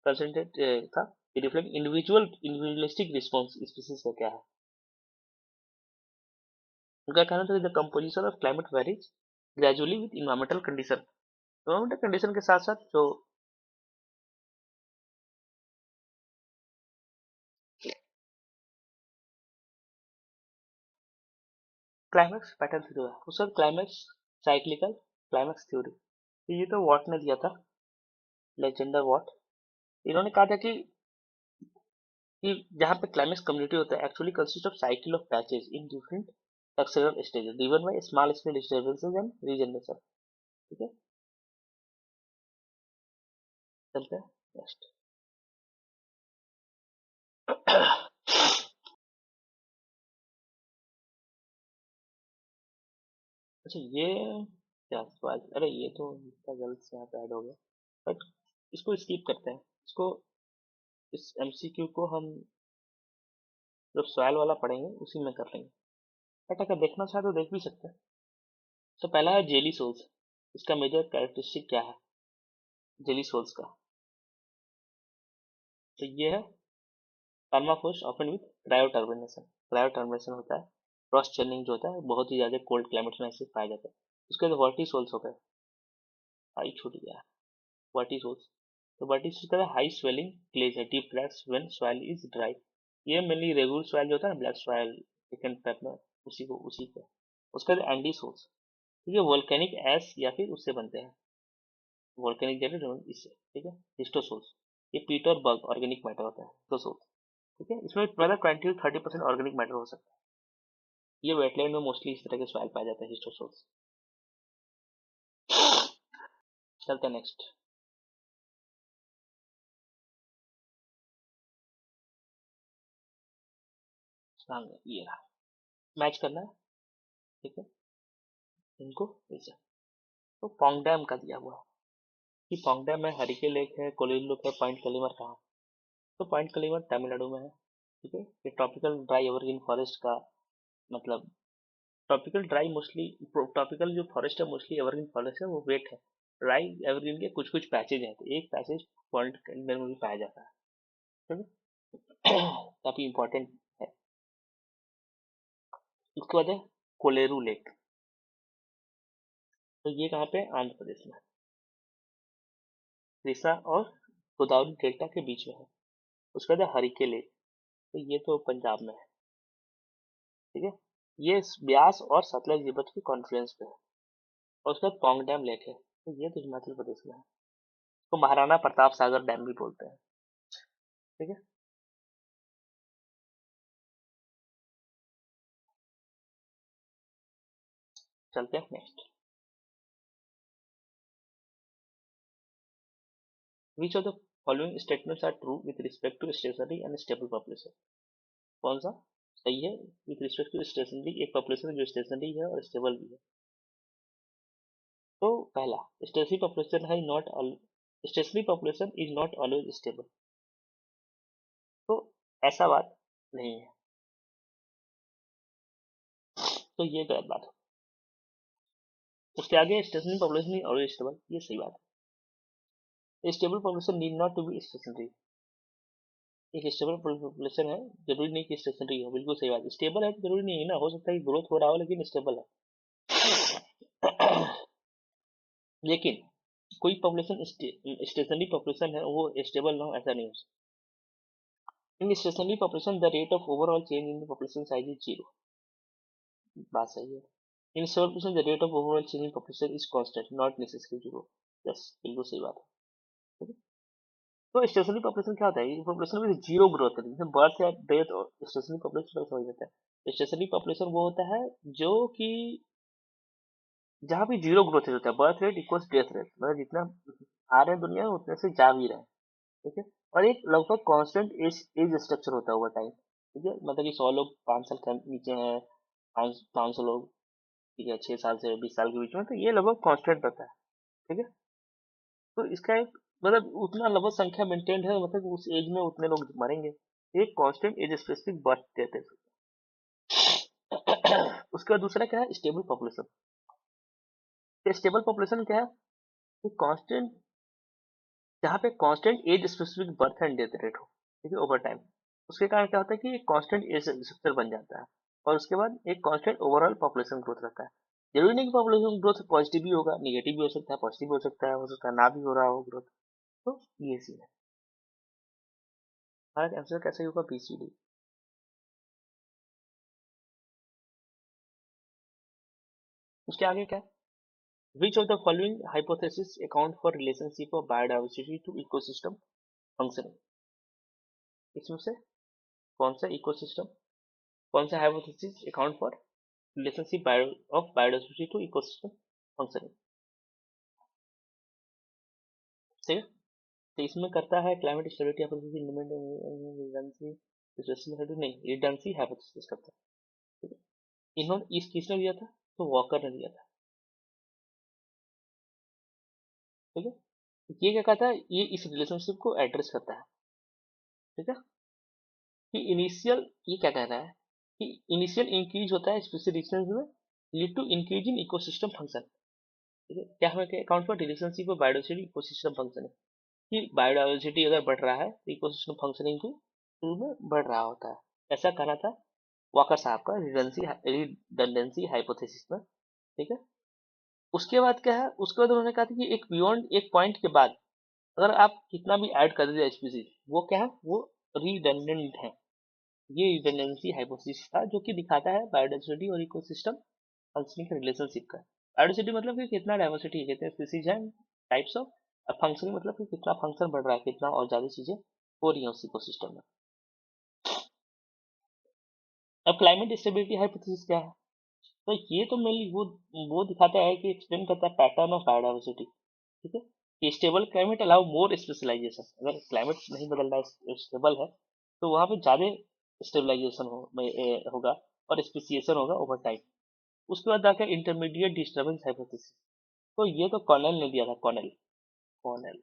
कंसंट्रेट था, रिफ्लेक्ट इंडिविजुअलिस्टिक रिस्पॉन्स स्पीसीज का क्या है। उनका कहना था the composition of climate varies gradually with environmental condition. Environmental condition के साथ साथ जो क्लाइमेक्स पैटर्न थ्योरी है, उसका क्लाइमेक्स साइक्लिकल क्लाइमेक्स थ्योरी। तो ये तो वॉट ने दिया था, लेजेंडर वॉट। इन्होंने कहा था कि जहाँ पे क्लाइमेक्स कम्युनिटी होता है actually consist of cycle of patches in different accelerate stages driven by small scale disturbances and regeneration. ठीक है, चलते हैं नेक्स्ट। अच्छा ये क्या सवाल, अरे ये तो इसका गलत से यहाँ पे ऐड हो गया, बट इसको स्किप करते हैं इसको। इस एमसीक्यू को हम जब सवाल वाला पढ़ेंगे उसी में कर लेंगे, बट अगर देखना चाहे तो देख भी सकते हैं। तो पहला है जेली सोल्स, इसका मेजर कैरेक्टरिस्टिक क्या है जेली सोल्स का? तो ये है परमाफ्रोस्ट ऑफन विद क्रायोटर्बिनेशन, क्रायोटर्बिनेशन होता है, क्रॉस चर्निंग जो होता है बहुत ही ज्यादा कोल्ड क्लाइमेट में ऐसे पाया जाता है। उसके बाद वर्टिसोल्स हो गए, आई छूट गया, वर्टिसोल्स। तो वर्टिसोल्स का हाई स्वेलिंग ग्लेज है, deep cracks when soil is dry. ये मेनली रेगुलर सॉइल जो होता है ना, ब्लैक सॉइल, सेकंड पेपर, उसी का। उसके बाद एंडीसोल्स, ये वोल्केनिक एश या फिर उससे बनते हैं, वोल्केनिक जेट इससे। ठीक है, हिस्टोसोल्स, ये पीट और बग ऑर्गेनिक मैटर होता है हिस्टोसोल्स। ठीक है, इसमें मतलब 20 to 30% ऑर्गेनिक मैटर हो सकता है। ये वेटलैंड में मोस्टली इस तरह के सॉइल पाया जाता है हिस्टोसोल्स। चलते हैं नेक्स्ट। सामने ये रहा, मैच करना है। ठीक है, इनको ऐसे। तो पोंग डैम का दिया हुआ है कि पोंग डैम में हरिके लेक है, कोलिन लेक है, पॉइंट कलीमर कहाँ? तो पॉइंट कलीमर तमिलनाडु में है। ठीक है, ये ट्रॉपिकल ड्राई एवरग्रीन फॉरेस्ट का मतलब, ट्रॉपिकल ड्राई मोस्टली, ट्रॉपिकल जो फॉरेस्ट है मोस्टली एवरग्रीन फॉरेस्ट है, वो वेट है। ड्राई एवरग्रीन के कुछ कुछ पैचेज हैं, तो एक पैचेज पॉइंट के अंदर में भी पाया जाता है। ठीक है, काफी इंपॉर्टेंट है। उसके बाद है कोलेरू लेक, तो ये कहाँ पे? आंध्र प्रदेश में, कृष्णा और गोदावरी डेल्टा के बीच में है। उसके बाद है हरिके लेक, तो ये तो पंजाब में है। ठीक है, ये ब्यास और सतलज रिवर के कॉन्फ्लुएंस पे है। और उसके बाद पोंग डैम लेक है, तो ये तो हिमाचल प्रदेश में है। तो महाराणा प्रताप सागर डैम भी बोलते हैं। ठीक है, चलते हैं next. Which of the following statements are true with respect to stationary and stable population? कौन सा सही है विद रिस्पेक्ट टू स्टेशनरी? एक पॉपुलेशन जो स्टेशनरी है और स्टेबल भी है। तो पहला, स्टेशनरी पॉपुलेशन है not stationary population is not always stable, तो ऐसा बात नहीं है, तो ये गलत बात है। उसके आगे stationary population is always stable, ये सही बात है। Stable population need not to be stationary, एक स्टेबल पॉपुलेशन है जरूरी नहीं कि स्टेशनरी हो, बिल्कुल सही बात। स्टेबल है तो जरूरी नहीं है ना, हो सकता है ग्रोथ हो रहा हो लेकिन स्टेबल है। लेकिन कोई पॉपुलेशन स्टेशनरी पॉपुलेशन है वो स्टेबल ना हो, ऐसा नहीं हो सकता। In stationary population the rate of overall change in the population size is zero, बात सही है। In stable population the rate of overall change in population is constant not necessary zero, yes बिल्कुल सही बात है। तो स्टेशनरी पॉपुलेशन क्या होता है? पॉपुलेशन में जीरो ग्रोथ है, जैसे बर्थ या डेथ और स्टेशनरी पॉपुलेशन समझ जाता है। स्टेशनरी पॉपुलेशन वो होता है जो कि जहाँ भी जीरो ग्रोथ होता है, birth rate equals death rate, मतलब जितना आ रहे हैं दुनिया में उतने से जा भी रहे हैं। ठीक है, और एक लगभग कांस्टेंट एज एज स्ट्रक्चर होता है ओवर टाइम। ठीक है, मतलब कि 100 लोग 5 साल के नीचे हैं, 500 लोग, ठीक है, 6 साल से 20 साल के बीच में, तो ये लगभग कांस्टेंट रहता है। ठीक है, तो इसका एक मतलब उतना लगभग संख्या मेंटेन है, मतलब उस एज में उतने लोग मरेंगे, एक constant age specific birth death है। उसके बाद दूसरा क्या है? Stable population. स्टेबल पॉपुलेशन क्या है? कांस्टेंट, जहाँ पे constant age specific birth and death rate हो, ठीक है, ओवर टाइम। उसके कारण क्या होता है कि एक कांस्टेंट एज स्ट्रक्चर बन जाता है, और उसके बाद एक कांस्टेंट ओवरऑल पॉपुलेशन ग्रोथ रहता है। जरूरी नहीं कि पॉपुलेशन ग्रोथ पॉजिटिव भी होगा, निगेटिव भी हो सकता है, पॉजिटिव भी हो सकता है ना भी हो रहा हो ग्रोथ। तो ये चीज है। हमारा आंसर कैसे होगा? BCD। उसके आगे क्या है, which of the following hypothesis account for relationship of biodiversity to ecosystem functioning, इसमें से कौन सा इकोसिस्टम, कौन सा hypothesis account for relationship of biodiversity to ecosystem functioning, ठीक है। तो इसमें करता है क्लाइमेट स्टेबिलिटी हाइपोथेसिस, नहीं रिडंडेंसी हाइपोथेसिस करता है, ठीक है। इन्होंने इस किसने दिया था, तो वॉकर ने दिया था, ठीक है। ये क्या कहता है, ये इस रिलेशनशिप को एड्रेस करता है, ठीक है। कि इनिशियल, ये क्या कह रहा है कि इनिशियल इंक्रीज होता है स्पेसिफिक रीजन में lead to increase in ecosystem function, ठीक है। क्या हमें account for relationship of biodiversity ecosystem function, कि बायोडाइवर्सिटी अगर बढ़ रहा है तो इकोसिस्टम फंक्शनिंग के थ्रू में बढ़ रहा होता है, ऐसा कहना था वॉकर साहब का रिडंडेंसी हाइपोथेसिस में, ठीक है। उसके बाद क्या है, उसके बाद उन्होंने कहा था कि एक बियॉन्ड एक पॉइंट के बाद अगर आप कितना भी ऐड कर दीजिए स्पीसीज, वो क्या है, वो रिडंडेंट है। ये रिडंडेंसी हाइपोथेसिस था जो कि दिखाता है बायोडाइवर्सिटी और इकोसिस्टम फंक्शनिंग के रिलेशनशिप का। बायोडाइवर्सिटी मतलब कि कितना डाइवर्सिटी है, कितने स्पीसीज हैं, टाइप्स ऑफ, और फंक्शनिंग मतलब कि कितना फंक्शन बढ़ रहा है, कितना और ज्यादा चीजें हो रही हैं उस इकोसिस्टम में। अब क्लाइमेट स्टेबिलिटी हाइपोथेसिस क्या है, तो ये तो मेनली वो दिखाता है कि एक्सप्लेन करता है पैटर्न ऑफ बायोडाइवर्सिटी, ठीक है। कि stable climate allow more specialization, अगर क्लाइमेट नहीं बदल रहा है, स्टेबल है, तो वहां पे ज्यादा स्टेबलाइजेशन होगा और स्पेसिएशन होगा ओवर टाइम। उसके बाद आकर इंटरमीडिएट डिस्टर्बेंस हाइपोथेसिस, तो ये तो कॉर्नेल ने दिया था, कॉर्नेल, कॉर्नेल,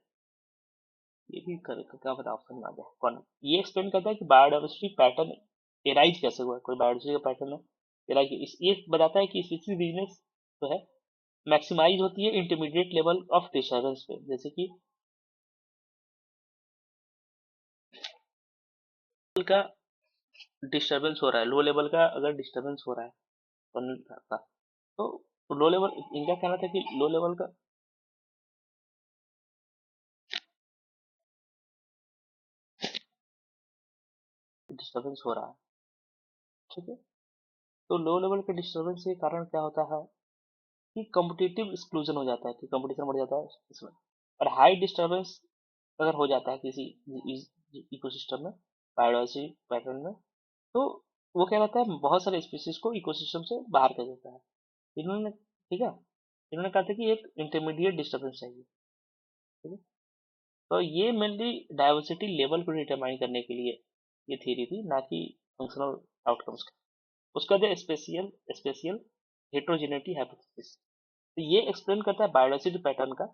ये भी क्या पता ऑप्शन में आ गया, कॉर्नेल। ये एक्सप्लेन करता है कि बायोडाइवर्सिटी पैटर्न एराइज कैसे हुआ, कोई बायोडाइवर्सिटी का पैटर्न है एराइज, ये बताता है कि स्पीसीज बिजनेस जो है मैक्सिमाइज होती है इंटरमीडिएट लेवल ऑफ डिस्टर्बेंस पे, जैसे कि का डिस्टर्बेंस हो रहा है, लो लेवल का अगर डिस्टर्बेंस हो रहा है कर्नल का, तो लो लेवल, इनका कहना था कि लो लेवल का डिस्टर्बेंस हो रहा है, ठीक है। तो लो लेवल के डिस्टर्बेंस के कारण क्या होता है कि कॉम्पिटिटिव एक्सक्लूजन हो जाता है, कि कंपटीशन बढ़ जाता है इसमें। और हाई डिस्टर्बेंस अगर हो जाता है किसी इकोसिस्टम में, बायोडाइवर्सिटी पैटर्न में, तो वो क्या रहता है, बहुत सारे स्पीसीज को इकोसिस्टम से बाहर कर देता है। इन्होंने, ठीक है, इन्होंने कहा था कि एक इंटरमीडिएट डिस्टर्बेंस चाहिए, ठीक है। तो ये मेनली डाइवर्सिटी लेवल को डिटरमाइन करने के लिए ये थ्योरी थी, ना कि फंक्शनल आउटकम्स का। उसका जो स्पेशियल स्पेशियल हेट्रोजेनिटी हाइपोथेसिस, तो ये एक्सप्लेन करता है बायोडाइवर्सिटी पैटर्न का,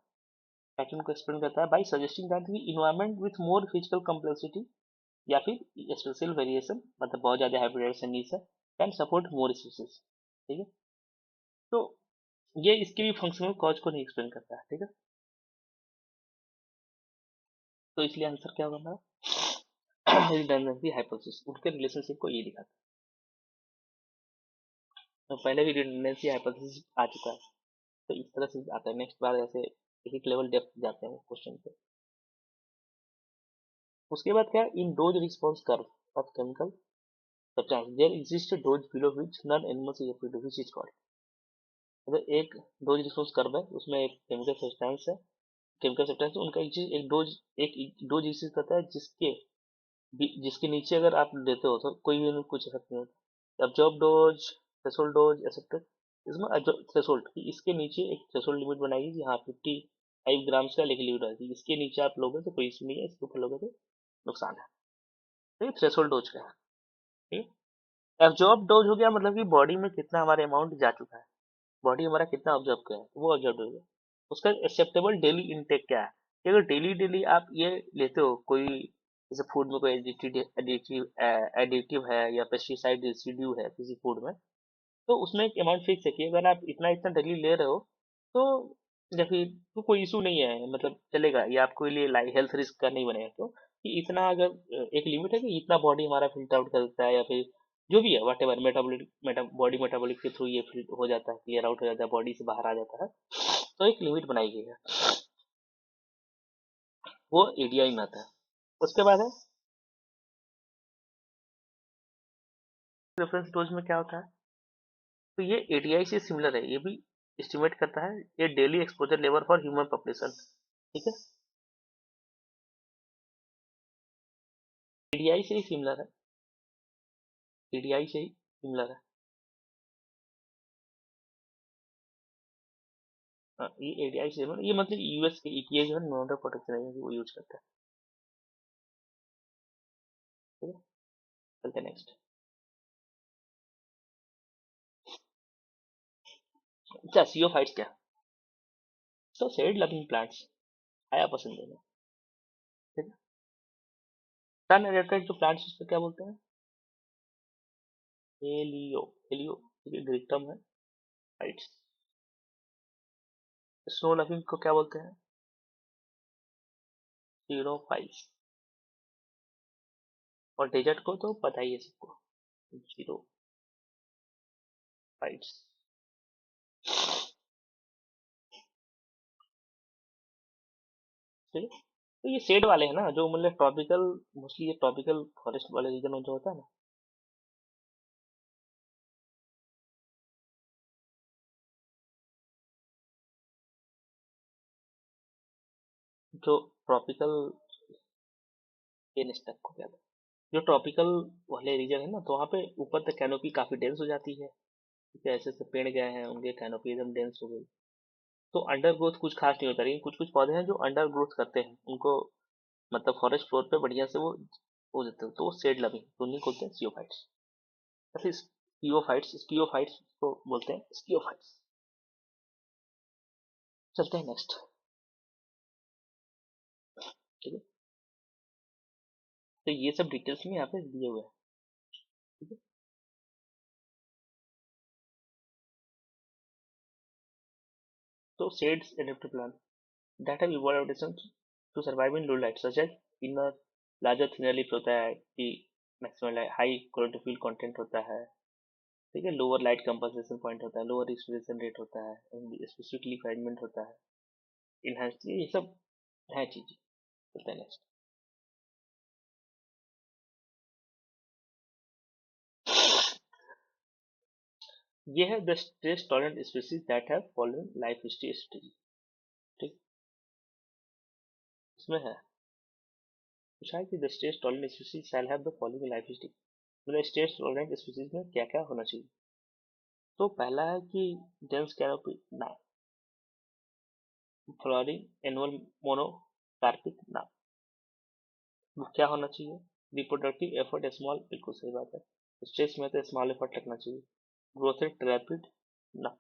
पैटर्न को एक्सप्लेन करता है by suggesting that the environment with more physical complexity या फिर स्पेशल वेरिएशन, मतलब बहुत ज्यादा हाइब्रिडाइजेशन नीड्स है, कैन सपोर्ट मोर स्पीसीज, ठीक है। तो ये इसके भी फंक्शनल कॉज को नहीं एक्सप्लेन करता है, ठीक है। तो इसलिए आंसर क्या होगा हमारा रिडंडेंसी हाइपोथेसिस, उनके रिलेशनशिप को ये दिखाता है। तो पहले भी रिडंडेंसी हाइपोथेसिस आ चुका है, तो इस तरह से आता है, नेक्स्ट बार ऐसे एक लेवल डेप्थ जाते हैं क्वेश्चन पे। उसके बाद क्या, in dose response curve of chemical substance there exist dose below which non animals is able to which is called, अगर एक डोज रिस्पॉन्स कर्व है, उसमें एक केमिकल सब्सटेंस है, केमिकल सब्सटेंस उनका एक डोज, एक डोज एग्जिस्ट करता है जिसके जिसके नीचे अगर आप लेते हो तो कोई भी कुछ इफेक्ट नहीं होता। Observe dose, threshold dose, accepted, इसमें थ्रेशोल्ड की इसके नीचे एक थ्रेशोल्ड लिमिट बनाएगी कि हाँ 55 ग्राम्स का लेके लिमिट आएगी, इसके नीचे आप लोगे तो कोई इशू नहीं है, इसके ऊपर लोगे तो नुकसान है, ठीक है। थ्रेशोल्ड डोज का है, ठीक है। एब्जॉर्ब डोज हो गया, मतलब कि बॉडी में कितना हमारा अमाउंट जा चुका है, बॉडी हमारा कितना ऑब्जर्व किया है, वो ऑब्जर्व डोज है। उसका एक्सेप्टेबल डेली इनटेक क्या है, कि अगर डेली डेली आप ये लेते हो, कोई जैसे फूड में कोई एडिटिव एडिटिव है या पेस्टिसाइड रेसिड्यू है किसी फूड में, तो उसमें एक अमाउंट फिक्स है कि अगर आप इतना इतना डेली ले रहे हो तो, या फिर तो कोई इशू नहीं है, मतलब चलेगा, ये आपके लिए हेल्थ रिस्क का नहीं बनेगा, तो कि इतना अगर एक लिमिट है कि इतना बॉडी हमारा फिल्टर आउट करता है, या फिर जो भी है what ever metabolic body metabolic के थ्रू ये हो जाता है, क्लियर आउट हो जाता है, बॉडी से बाहर आ जाता है, तो एक लिमिट बनाई गई है, वो एडीआई में आता है। उसके बाद है रेफरेंस डोज में क्या होता है, तो ये एडीआई से सिमिलर है, ये भी एस्टिमेट करता है ये daily exposure level for human population, ठीक है। टीडीआई से ही सिमिलर है, टीडीआई से ही सिमिलर है। हाँ, ये एडीआई से ये मतलब यूएस के ईटीए जो है नॉर्डर प्रोटेक्शन एजेंसी वो यूज करता है, ठीक है। चलते नेक्स्ट। अच्छा सीओफाइट्स क्या, सो शेड लविंग प्लांट्स, खाया पसंद है, ठीक है। सन एडेप्टेड जो प्लांट्स उसको क्या बोलते हैं, हेलियो, हेलियो ये ग्रीक टर्म है, फाइट्स। स्नो लविंग को क्या बोलते हैं, जीरोफाइट्स। और डेजर्ट को तो पता ही है सबको, जीरोफाइट्स, ठीक है। तो ये शेड वाले हैं ना जो मतलब ट्रॉपिकल, मोस्टली ये ट्रॉपिकल फॉरेस्ट वाले रीजन में जो होता है ना, जो ट्रॉपिकल, ये निस्टक को क्या, जो ट्रॉपिकल वाले रीजन है ना तो वहाँ पे ऊपर तक कैनोपी काफी डेंस हो जाती है, ठीक है। ऐसे ऐसे पेड़ गए हैं उनके कैनोपी एकदम डेंस हो गई, तो अंडर ग्रोथ कुछ खास नहीं होता, लेकिन कुछ कुछ पौधे हैं जो अंडर ग्रोथ करते हैं उनको, मतलब फॉरेस्ट फ्लोर पे बढ़िया से वो हो जाते हैं, तो वो शेड लविंग, तो उन्हीं को बोलते हैं स्कियोफाइट्स, या फिर स्कियोफाइट्स, स्कियोफाइट्स को बोलते हैं स्कियोफाइट्स। चलते हैं नेक्स्ट, ठीक है। तो ये सब डिटेल्स में यहाँ पे दिए हुए हैं, ठीक है। तो shades adaptive plant that have evolved adaptations to survive in low light, such as thinner, larger thinner leaves होता है कि मैक्सिमम हाई क्लोरोफिल कंटेंट होता है, ठीक है। लोअर लाइट कंपनसेशन पॉइंट होता है, लोअर रेस्पिरेशन रेट होता है, स्पेसिफिकली फ्रेगमेंट होता है, इनहेंस, ये सब है चीजें। चलते हैं नेक्स्ट। ये है the stress tolerant species that have following life history strategy, ठीक। इसमें है पूछा है कि the stress tolerant species shall have the following life history, मतलब स्ट्रेस टॉलरेंट स्पीसीज में क्या क्या होना चाहिए। तो पहला है कि डेंस कैनोपी ना, फ्लोरिंग एनुअल मोनोकार्पिक ना, क्या होना चाहिए, रिप्रोडक्टिव एफर्ट स्मॉल, बिल्कुल सही बात है, स्ट्रेस में तो स्मॉल एफर्ट लगना चाहिए, ग्रोथ रेट रैपिड ना,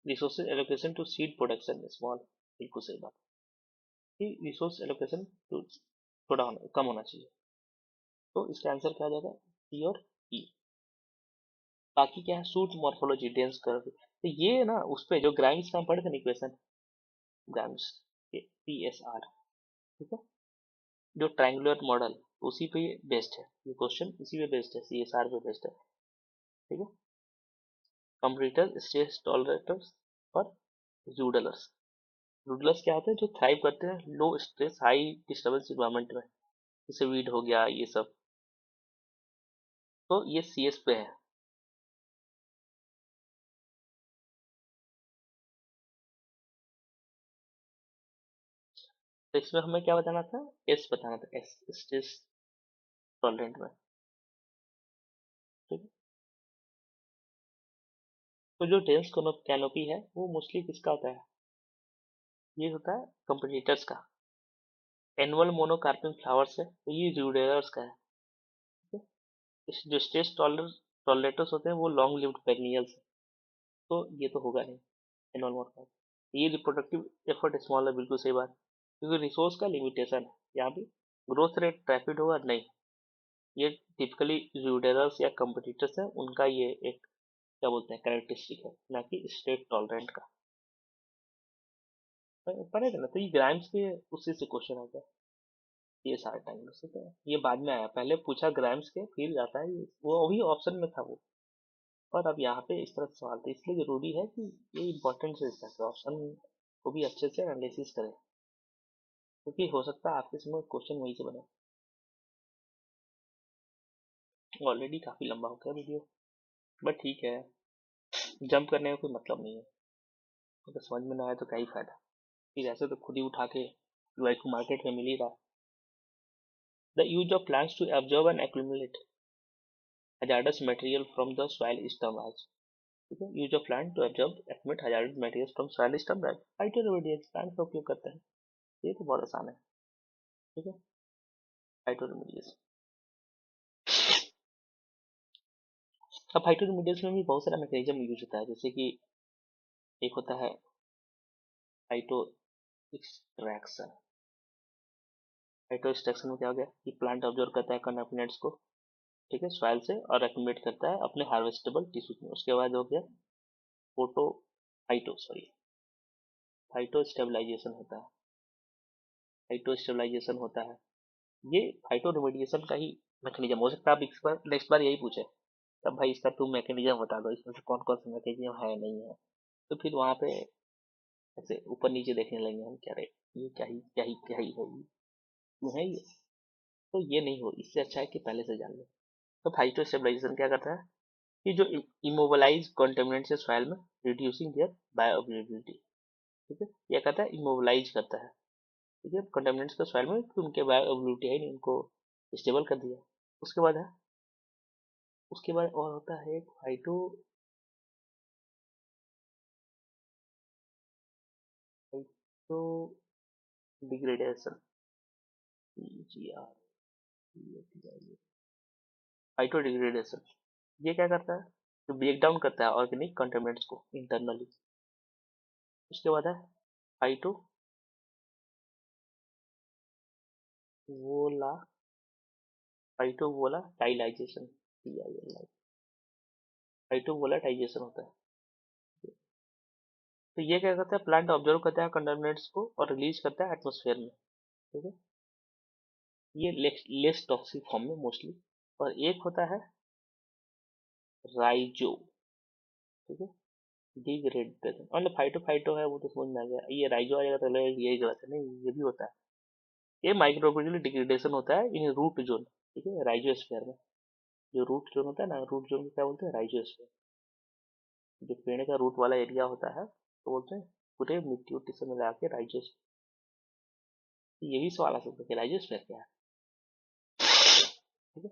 resources allocation to seed production small, बिल्कुल सही बात है कि रिसोर्स एलोकेशन टू थोड़ा कम होना चाहिए, तो इसका आंसर क्या आ जाएगा, सी और ई। बाकी क्या है, सूट मॉर्फोलॉजी डेंस कर्व, तो ये ना उस पे जो ग्राइम्स का हम पढ़े थे ना equation, grams P S R, ठीक है, जो ट्रायंगुलर मॉडल उसी पे बेस्ड है, ये क्वेश्चन इसी पे बेस्ड है, सी एस आर पे बेस्ड है, ठीक है। कंप्यूटर स्ट्रेस टॉलरेटर्स और जूडलर्स, जूडलर्स क्या होते हैं, जो थ्राइव करते हैं लो स्ट्रेस हाई डिस्टर्बेंस इन्वायरमेंट में, जैसे वीड हो गया ये सब, तो ये सी एस पे है। तो इसमें हमें क्या बताना था, एस बताना था, एस स्ट्रेस टॉलरेंट में, ठीक है। तो जो डेंस कैनोपी है वो मोस्टली किसका होता है, ये होता है कंपटीटर्स का, एनुअल मोनोकार्पिक फ्लावर्स है तो ये जूडेलर्स का है, ठीक है। जो स्ट्रेस टॉलरेटर्स होते हैं वो लॉन्ग लिव्ड पेरिनियल्स है, तो ये तो होगा नहीं एनुअल मोनोकार्प। ये रिप्रोडक्टिव एफर्ट स्मॉल है, बिल्कुल सही बात, क्योंकि रिसोर्स का लिमिटेशन है यहाँ पे, ग्रोथ रेट रैपिड होगा नहीं, ये टिपिकली जूडेलर्स या कंपटीटर्स है उनका ये एक क्या बोलते हैं कैरेक्टरिस्टिक है, ना कि स्ट्रेट टॉलरेंट का। पढ़ेगा ना, तो ये ग्राम्स के उसी से क्वेश्चन आता है, ये सारे टाइम से, तो ये बाद में आया, पहले पूछा ग्राम्स के फिर जाता है वो अभी ऑप्शन में था वो, और अब यहाँ पे इस तरह से सवाल था, इसलिए जरूरी है कि ये इंपॉर्टेंट से इसका ऑप्शन को भी अच्छे से एनालिसिस करें, क्योंकि हो सकता है आपके समय क्वेश्चन वहीं से बने। ऑलरेडी काफी लंबा हो गया वीडियो, बट ठीक है, जंप करने का कोई मतलब नहीं है, अगर समझ में ना आए तो क्या ही फायदा, फिर ऐसे तो खुद ही उठा के यूआई को मार्केट में मिल ही रहा। The use of plants to absorb and accumulate hazardous material from the soil is termed as, ठीक है, use of plant to absorb accumulate hazardous materials from soil is termed as phytoremediates, plant का उपयोग करते हैं, ये तो बहुत आसान है, ठीक है, फाइटोरेमेडिएट्स। अब फाइटोरेमेडिएट्स में भी बहुत सारा मैकेनिज्म यूज होता है, जैसे कि एक होता है फाइटो एक्सट्रैक्शन। फाइटो एक्सट्रैक्शन में क्या हो गया कि प्लांट ऑब्जर्व करता है कंटामिनेंट्स को, ठीक है, सॉइल से, और एक्यूमुलेट करता है अपने हार्वेस्टेबल टिश्यूज में। उसके बाद हो गया photo phyto sorry phyto stabilization होता है, फाइटो स्टेबलाइजेशन होता है, ये फाइटो रिमेडिएशन का ही मैकेनिज्म हो सकता है। आप इस बार नेक्स्ट बार यही पूछे, तब भाई इसका तुम मैकेनिज्म बता दो, इसमें से कौन कौन सा मैकेनिज्म है नहीं है, तो फिर वहां पे ऐसे ऊपर नीचे देखने लगेंगे हम, क्या रे ये क्या ही है, ये क्यों है ये, तो ये नहीं हो, इससे अच्छा है कि पहले से जान लो। तो फाइटो स्टेबलाइजेशन क्या करता है कि जो इमोबलाइज कॉन्टेमिनेंट्स है सॉइल में, रिड्यूसिंग देयर बायोअवेलेबिलिटी, ठीक है, यह कहता है इमोबलाइज करता है, ठीक है, कंटेमिनेंट्स का सॉइल में, कि उनके बायोअवेलेबिलिटी है नहीं, उनको स्टेबल कर दिया। उसके बाद है, उसके बाद और होता है एक phyto phyto degradation, phyto degradation, ये क्या करता है, जो ब्रेक डाउन करता है ऑर्गेनिक कंटेमिनेंट्स को इंटरनली। उसके बाद है फाइटो वोला फाइटो वोलाटाइलाइजेशन, फाइटो वोलाटाइजेशन होता है। तो ये क्या करता है, प्लांट ऑब्जर्व करता है कंटामिनेंट्स को और रिलीज करता है एटमोसफेयर में, ठीक है, ये लेस टॉक्सिक फॉर्म में मोस्टली। और एक होता है राइजो, ठीक है, डिग्रेडेशन, और फाइटो फाइटो है वो तो समझ में आ गया, ये राइजो आएगा तो लगेगा कि यही गलत है, नहीं ये भी होता है, ये माइक्रोबियल डिग्रेडेशन होता है इन रूट जोन, ठीक है, राइजोस्फीयर में, जो रूट जोन होता है ना, रूट जोन को क्या बोलते हैं, राइजोस्फीयर, जो पेड़ का रूट वाला एरिया होता है तो बोलते हैं पूरे मिट्टी उट्टी से मिला के राइजोस्फीयर। यही सवाल आ सकता है कि राइजोस्फीयर क्या है, ठीक है,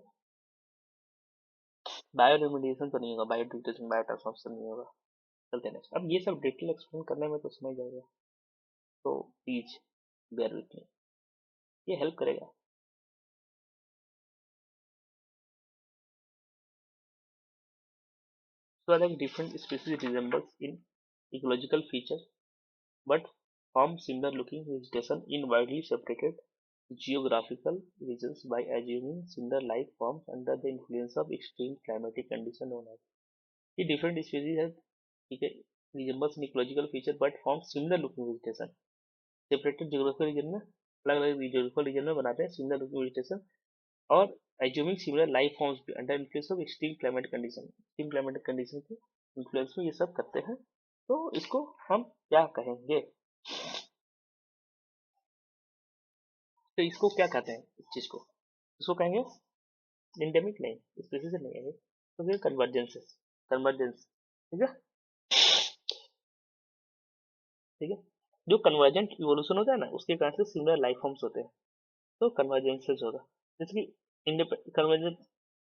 बायो रेमिडिएशन तो नहीं होगा, बायो डिग्रेडेशन बायो ट्रांसफॉर्मेशन नहीं होगा। चलते हैं नेक्स्ट। अब ये सब डिटेल एक्सप्लेन करने में तो समझ जाएगा, तो प्लीज बेयर विथ मी, ये हेल्प करेगा। So like different species resembles in ecological features but form similar looking vegetation in widely separated geographical regions by assuming similar life forms under the influence of extreme climatic conditions known as, ये different species है, ठीक है, resembles in ecological feature but form similar looking vegetation, separated geographical region में, अलग अलग geographical region में बनाते हैं similar looking vegetation, और assuming similar life forms under influence of extreme climate condition, extreme climatic condition के influence में ये सब करते हैं, तो इसको हम क्या कहेंगे, तो इसको क्या कहते हैं इस चीज को, इसको कहेंगे इंडेमिक, नहीं स्पीसीज नहीं कहेंगे, तो फिर कन्वर्जेंसेस, कन्वर्जेंस, ठीक है, ठीक है, जो कन्वर्जेंट इवोल्यूशन होता है ना, उसके कारण से सिमिलर लाइफ फॉर्म्स होते हैं, तो कन्वर्जेंसेस होगा, जैसे कि कन्वर्जेंट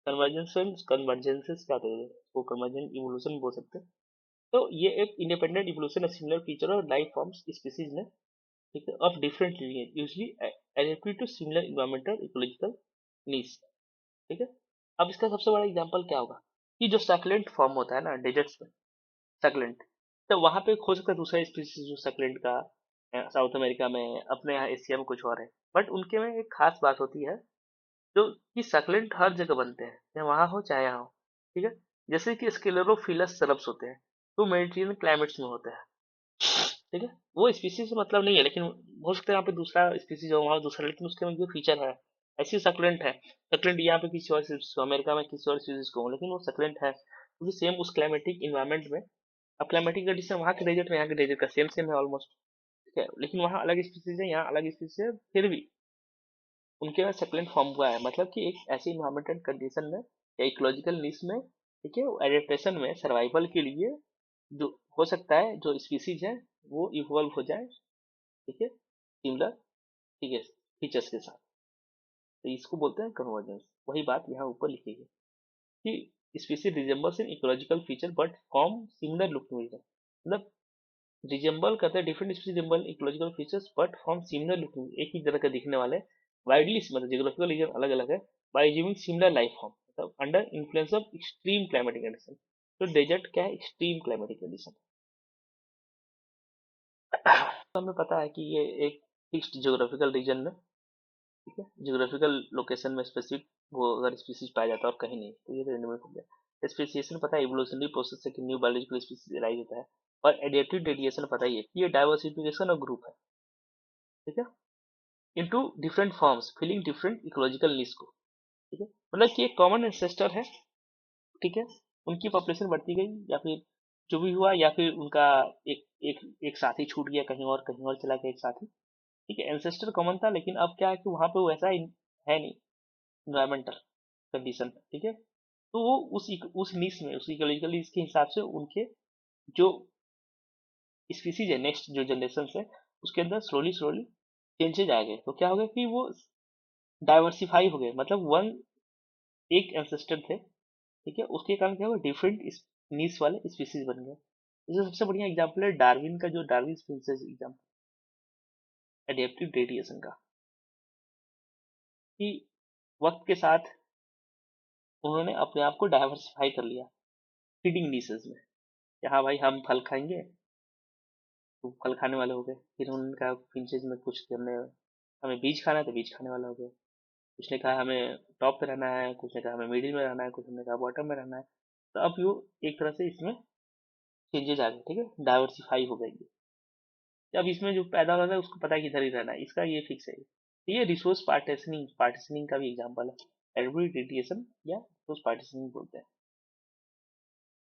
कन्वर्जेंसेस क्या होते हैं, वो कन्वर्जेंट इवोल्यूशन बोल सकते हैं। तो ये एक इंडिपेंडेंट इवोल्यूशन है सिमिलर फीचर और लाइफ फॉर्म्स स्पीसीज में, ठीक है, of different region usually adapted to similar environmental ecological needs, ठीक है। अब इसका सबसे बड़ा एग्जांपल क्या होगा कि जो सक्लेंट फॉर्म होता है ना डेजर्ट्स में, सक्लेंट, तो वहां पे हो सकता है दूसरा स्पीसीज जो सक्लेंट का साउथ अमेरिका में, अपने यहाँ एशिया में कुछ और है, बट उनके में एक खास बात होती है, जो कि सक्लेंट हर जगह बनते हैं, चाहे वहां हो चाहे यहाँ हो, ठीक है, जैसे कि स्क्लेरोफिलस श्रब्स होते हैं, तो मेडिटेरियन क्लाइमेट्स में होते हैं, ठीक है, वो स्पीसीज से मतलब नहीं है, लेकिन हो सकता है यहाँ पे दूसरा स्पीसीज हो वहाँ दूसरा, लेकिन उसके में जो फीचर है, ऐसी सक्लेंट है, सक्लेंट यहाँ पे किसी और species को, अमेरिका में किसी और स्पीसीज को हो, लेकिन वो सक्लेंट है क्योंकि सेम उस क्लाइमेटिक इन्वायरमेंट में, अब क्लाइमेटिक कंडीशन वहाँ के डेजर्ट में यहाँ के डेजर्ट का सेम सेम है ऑलमोस्ट, ठीक है, लेकिन वहाँ अलग स्पीसीज है, यहाँ अलग स्पीसीज है, फिर भी उनके में सक्लेंट फॉर्म हुआ है, मतलब कि एक ऐसी इन्वायरमेंटल कंडीशन में या इकोलॉजिकल नीश में, ठीक है, एडेप्टेशन में सर्वाइवल के लिए जो हो सकता है जो स्पीसीज है वो इवॉल्व हो जाए, ठीक है, सिमिलर, ठीक है, फीचर्स के साथ। तो इसको बोलते हैं कन्वर्जेंस। वही बात यहाँ ऊपर लिखी है कि species resembles in ecological feature but form similar looking region. मतलब रिजेंबल करते हैं, different species resemble ecological features but form similar looking, एक ही तरह का दिखने वाले, वाइडली मतलब जियोग्राफिकल रीजन अलग अलग है, by assuming similar life form, मतलब under influence of extreme climatic condition. तो डेजर्ट क्या है? Extreme climatic condition. तो हमें पता है कि ये एक फिक्स्ड जियोग्राफिकल रीजन में, ठीक है, जियोग्राफिकल लोकेशन में स्पेसिफिक वो अगर स्पीसीज पाया जाता है और कहीं नहीं, तो ये तो एंडेमिक हो गया। स्पेसिएशन पता है इवोल्यूशनरी प्रोसेस से कि न्यू बायोलॉजिकल स्पीसीज राइज होता है। और एडेप्टिव रेडिएशन पता ही है कि ये डाइवर्सिफिकेशन ऑफ ग्रुप है, ठीक है, into different forms filling different ecological needs को, ठीक है। मतलब कि एक कॉमन एंसेस्टर है, ठीक है, उनकी पॉपुलेशन बढ़ती गई या फिर जो भी हुआ, या फिर उनका एक एक एक साथी छूट गया कहीं और चला गया एक साथी, ठीक है। एंसेस्टर कॉमन था, लेकिन अब क्या है कि वहां पे वैसा है नहीं इन्वायरमेंटल कंडीशन, ठीक है। तो वो उस नीश में, उस इकोलॉजिकल नीश के हिसाब से उनके जो स्पीसीज है, नेक्स्ट जो जनरेशन है, उसके अंदर स्लोली स्लोली चेंजेज आ गए। तो क्या हो गया कि वो डाइवर्सिफाई हो गए, मतलब वन एक एंसेस्टर थे, ठीक है, उसके कारण क्या हुआ, डिफरेंट नीश वाले स्पीसीज बन गए। इसका सबसे बढ़िया एग्जांपल है डार्विन का, जो Darwin princess example adaptive radiation का, कि वक्त के साथ उन्होंने अपने आप को डाइवर्सिफाई कर लिया फीडिंग नीसेस में। कि हाँ भाई हम फल खाएंगे, तो फल खाने वाले हो गए। फिर उन्होंने कहा फिंचेज में कुछ हमने, हमें बीज खाना है तो बीज खाने वाला हो गया। कुछ ने कहा हमें टॉप पे रहना है, कुछ ने कहा हमें मिडिल में रहना है, कुछ ने कहा बॉटम में रहना है। तो अब यो एक तरह से इसमें चेंजेस आ गए, ठीक है, डाइवर्सिफाई हो गई। अब इसमें जो पैदा हो रहा है उसको पता है किधर ही रहना है, इसका ये फिक्स है। ये रिसोर्स पार्टीशनिंग पार्टीशनिंग का भी एग्जांपल है, एडब्ल्यूटीएशन या रिसोर्स पार्टीशनिंग बोलते हैं।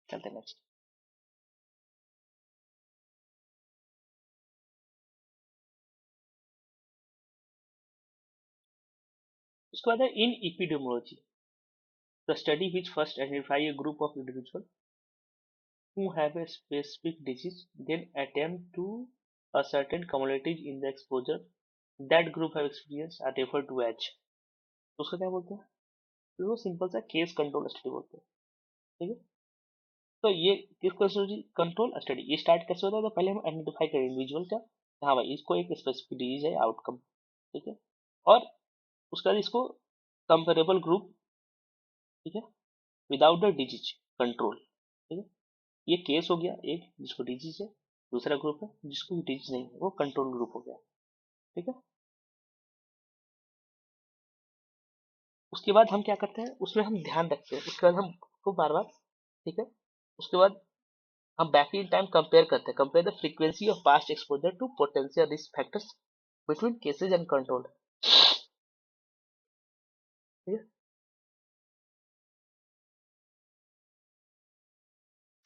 चलते हैं नेक्स्ट। उसके बाद है in epidemiology, the study which first identify a group of individuals who have a specific disease, then attempt to ascertain cumulative in the exposure that group have experienced are referred to as। तो उसका क्या बोलते हैं? तो वो simple सा case control study बोलते हैं, ठीक है। तो ये केस कंट्रोल स्टडी ये स्टार्ट कैसे होता है? तो पहले हम आइडेंटिफाई करें इंडिविजुअल का, हाँ भाई इसको एक स्पेसिफिक डिजीज है, आउटकम, ठीक है। और उसका इसको कंपेरेबल ग्रुप, ठीक है, विदाउट द डिजीज कंट्रोल, ठीक है। ये केस हो गया एक जिसको डिजीज है, दूसरा ग्रुप है जिसको डिजीज नहीं है, वो कंट्रोल ग्रुप हो गया, ठीक है। उसके बाद हम क्या करते हैं, उसमें हम ध्यान रखते हैं, उसके बाद हम को बार बार, ठीक है, उसके बाद हम बैक इन टाइम कंपेयर करते हैं, compare the frequency of past exposure to potential risk factors between cases and control, ठीक है।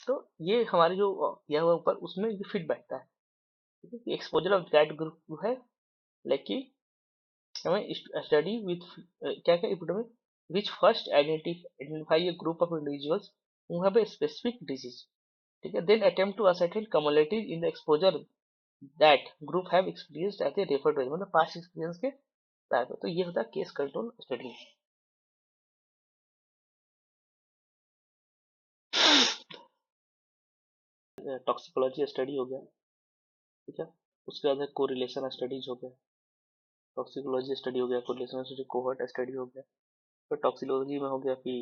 तो ये हमारे जो यह हुआ ऊपर उसमें ये फिट बैठता है, ठीक है। एक्सपोजर ऑफ दैट ग्रुप है, लाइक हमें स्टडी विथ क्या क्या epidemic which first identify a group of individuals who have a specific disease, ठीक है, then attempt to ascertain cumulative in the exposure that group have experienced as a referred to, मतलब past experience के आधार पर। तो ये होता है case control study. Toxicology study हो गया, ठीक है। उसके बाद कोरिलेशन स्टडीज हो गया, टॉक्सिकोलॉजी स्टडी हो गया, कोरिलेशन स्टडी, कोहर्ट स्टडी हो गया। तो टॉक्सिकोलॉजी में हो गया कि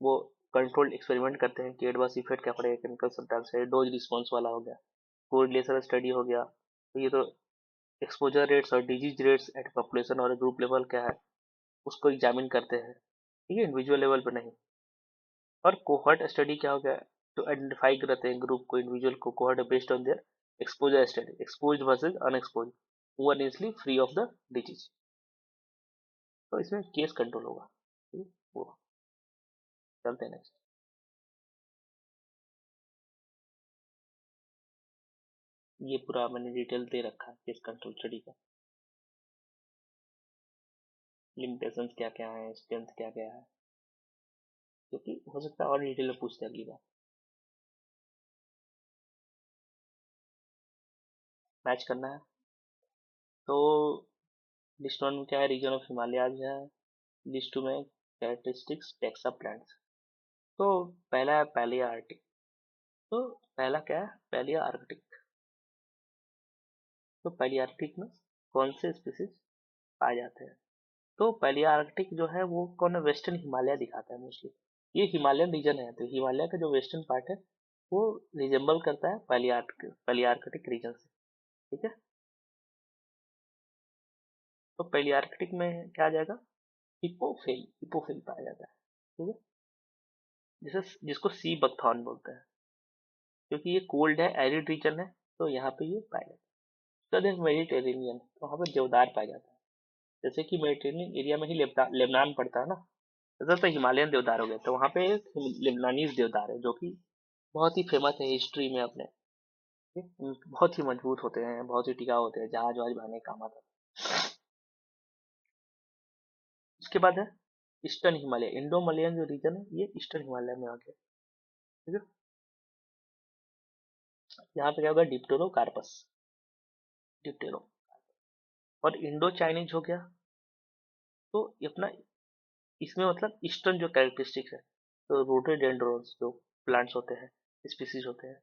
वो कंट्रोल्ड एक्सपेरिमेंट करते हैं कि एडवर्स इफेक्ट क्या पड़ेगा केमिकल सब्सटेंस से, डोज रिस्पॉन्स वाला हो गया। कोरिलेशन स्टडी हो गया, तो ये तो एक्सपोजर रेट्स और डिजीज रेट्स एट पॉपुलेशन और ग्रुप लेवल क्या है उसको एग्जामिन करते हैं, ठीक है, इंडिविजुअल लेवल पे नहीं। और कोहर्ट स्टडी क्या हो गया, जो आइडेंटिफाई करते हैं ग्रुप को, इंडिविजुअल को, cohort based on their exposure study, exposed versus unexposed, who are easily free of the disease. तो इसमें केस कंट्रोल होगा, ठीक है, वो चलते हैं नेक्स्ट। ये पूरा मैंने डिटेल दे रखा है केस कंट्रोल स्टडी का, लिमिटेशंस क्या क्या है, स्ट्रेंथ क्या क्या है, क्योंकि हो सकता है और डिटेल में पूछते हैं अगली बार। मैच करना है। तो लिस्ट वन में क्या है, रीजन ऑफ हिमालयाज है। लिस्ट टू में कैरेक्टरिस्टिक्स टेक्सा प्लांट्स। तो पहला है पैलिया आर्टिक। तो पहला क्या है, पैलिया आर्कटिक। तो पैलिया आर्कटिक में कौन से स्पीसीज पाए जाते हैं? तो पैलिया आर्कटिक जो है वो कौन है, वेस्टर्न हिमालय दिखाता है मोस्टली। ये हिमालयन रीजन है, तो हिमालय का जो वेस्टर्न पार्ट है वो रिजेंबल करता है पैलिया आर्कटिक रीजन से। ठीक है। तो पैलिया आर्कटिक में क्या आ जाएगा, हिपोफिल पाया जाता है। ठीक है। जिसको सी बकथॉर्न बोलते हैं, क्योंकि ये कोल्ड है, एरिड रीजन है, तो यहाँ पे ये पाया जाता है। तो मेडिटेरेनियन, तो वहाँ पे देवदार पाया जाता है। जैसे कि मेडिटेरेनियन एरिया में ही लेबनान पड़ता है ना, तो हिमालयन देवदार हो गया, तो वहाँ पे एक लेबनानीज देवदार है जो कि बहुत ही फेमस है हिस्ट्री में अपने। ठीक है? बहुत ही मजबूत होते हैं, बहुत ही टिकाऊ होते हैं, जहाज वहाज बनाने का काम आता है। उसके बाद है ईस्टर्न हिमालय, इंडो मलयन जो रीजन है ये ईस्टर्न हिमालय में आ गया। ठीक है। यहाँ पे क्या होगा, डिप्टेरो कार्पस, डिप्टेरो। और इंडो चाइनीज हो गया, तो ये अपना इसमें मतलब ईस्टर्न जो कैरेक्टरिस्टिक्स है, तो रोडोडेंड्रॉन्स जो प्लांट्स होते हैं, स्पीसीज होते हैं,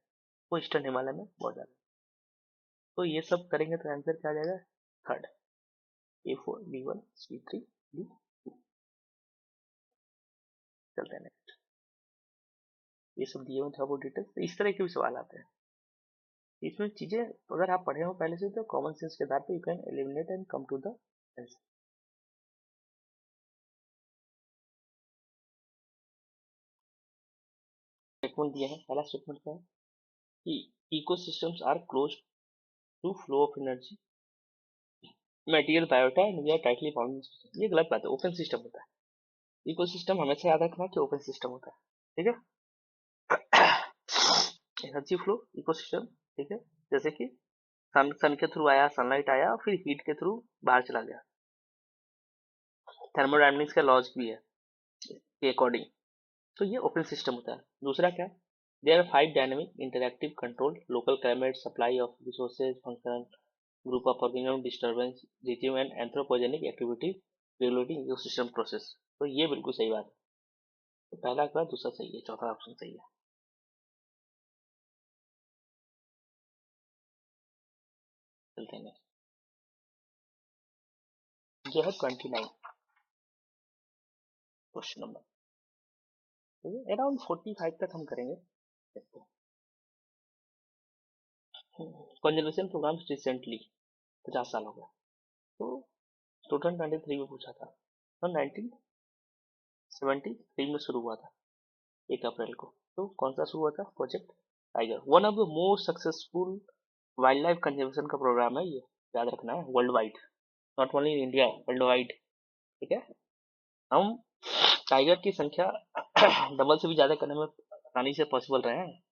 वो ईस्टर्न हिमालय में बहुत ज्यादा। तो ये सब करेंगे तो आंसर क्या आ जाएगा, third, A4 B1 C3 D। चलते हैं next। ये सब दिए हुए थे बहुत डिटेल्स, तो इस तरह के भी सवाल आते हैं। इसमें चीजें अगर आप पढ़े हो पहले से तो कॉमन सेंस के आधार पे you can eliminate and come to the answer. Statement दिया है, पहला स्टेटमेंट क्या है कि ecosystems are close to flow of energy material biota and we are tightly bound. ये गलत बात है, ओपन सिस्टम होता है। इकोसिस्टम हमेशा याद रखना कि ओपन सिस्टम होता है। ठीक है। एनर्जी फ्लो इकोसिस्टम, ठीक है, जैसे कि सन के थ्रू आया, सनलाइट आया, फिर हीट के थ्रू बाहर चला गया। थर्मोडायनेमिक्स का लॉज भी है के अकॉर्डिंग। तो ये ओपन सिस्टम होता है। दूसरा क्या, there are 5 dynamic interactive control local climate supply of resources functional group of organism disturbance regime and anthropogenic activity regulating ecosystem process. तो ये बिल्कुल सही बात है। तो पहला का दूसरा सही है, चौथा ऑप्शन सही है। चलते हैं जो है 29 क्वेश्चन नंबर। अराउंड 45 तक हम करेंगे। कंजर्वेशन प्रोग्राम रिसेंटली 50 साल हो गया। तो 2023 में पूछा था, और 1973 में शुरू हुआ था, 1 अप्रैल को। तो कौन सा शुरू हुआ था, project tiger. One of the most successful wildlife conservation का प्रोग्राम है ये, याद रखना है, world wide, not only in India, world wide. ठीक है। हम टाइगर की संख्या डबल से भी ज्यादा करने में आसानी से पॉसिबल रहे हैं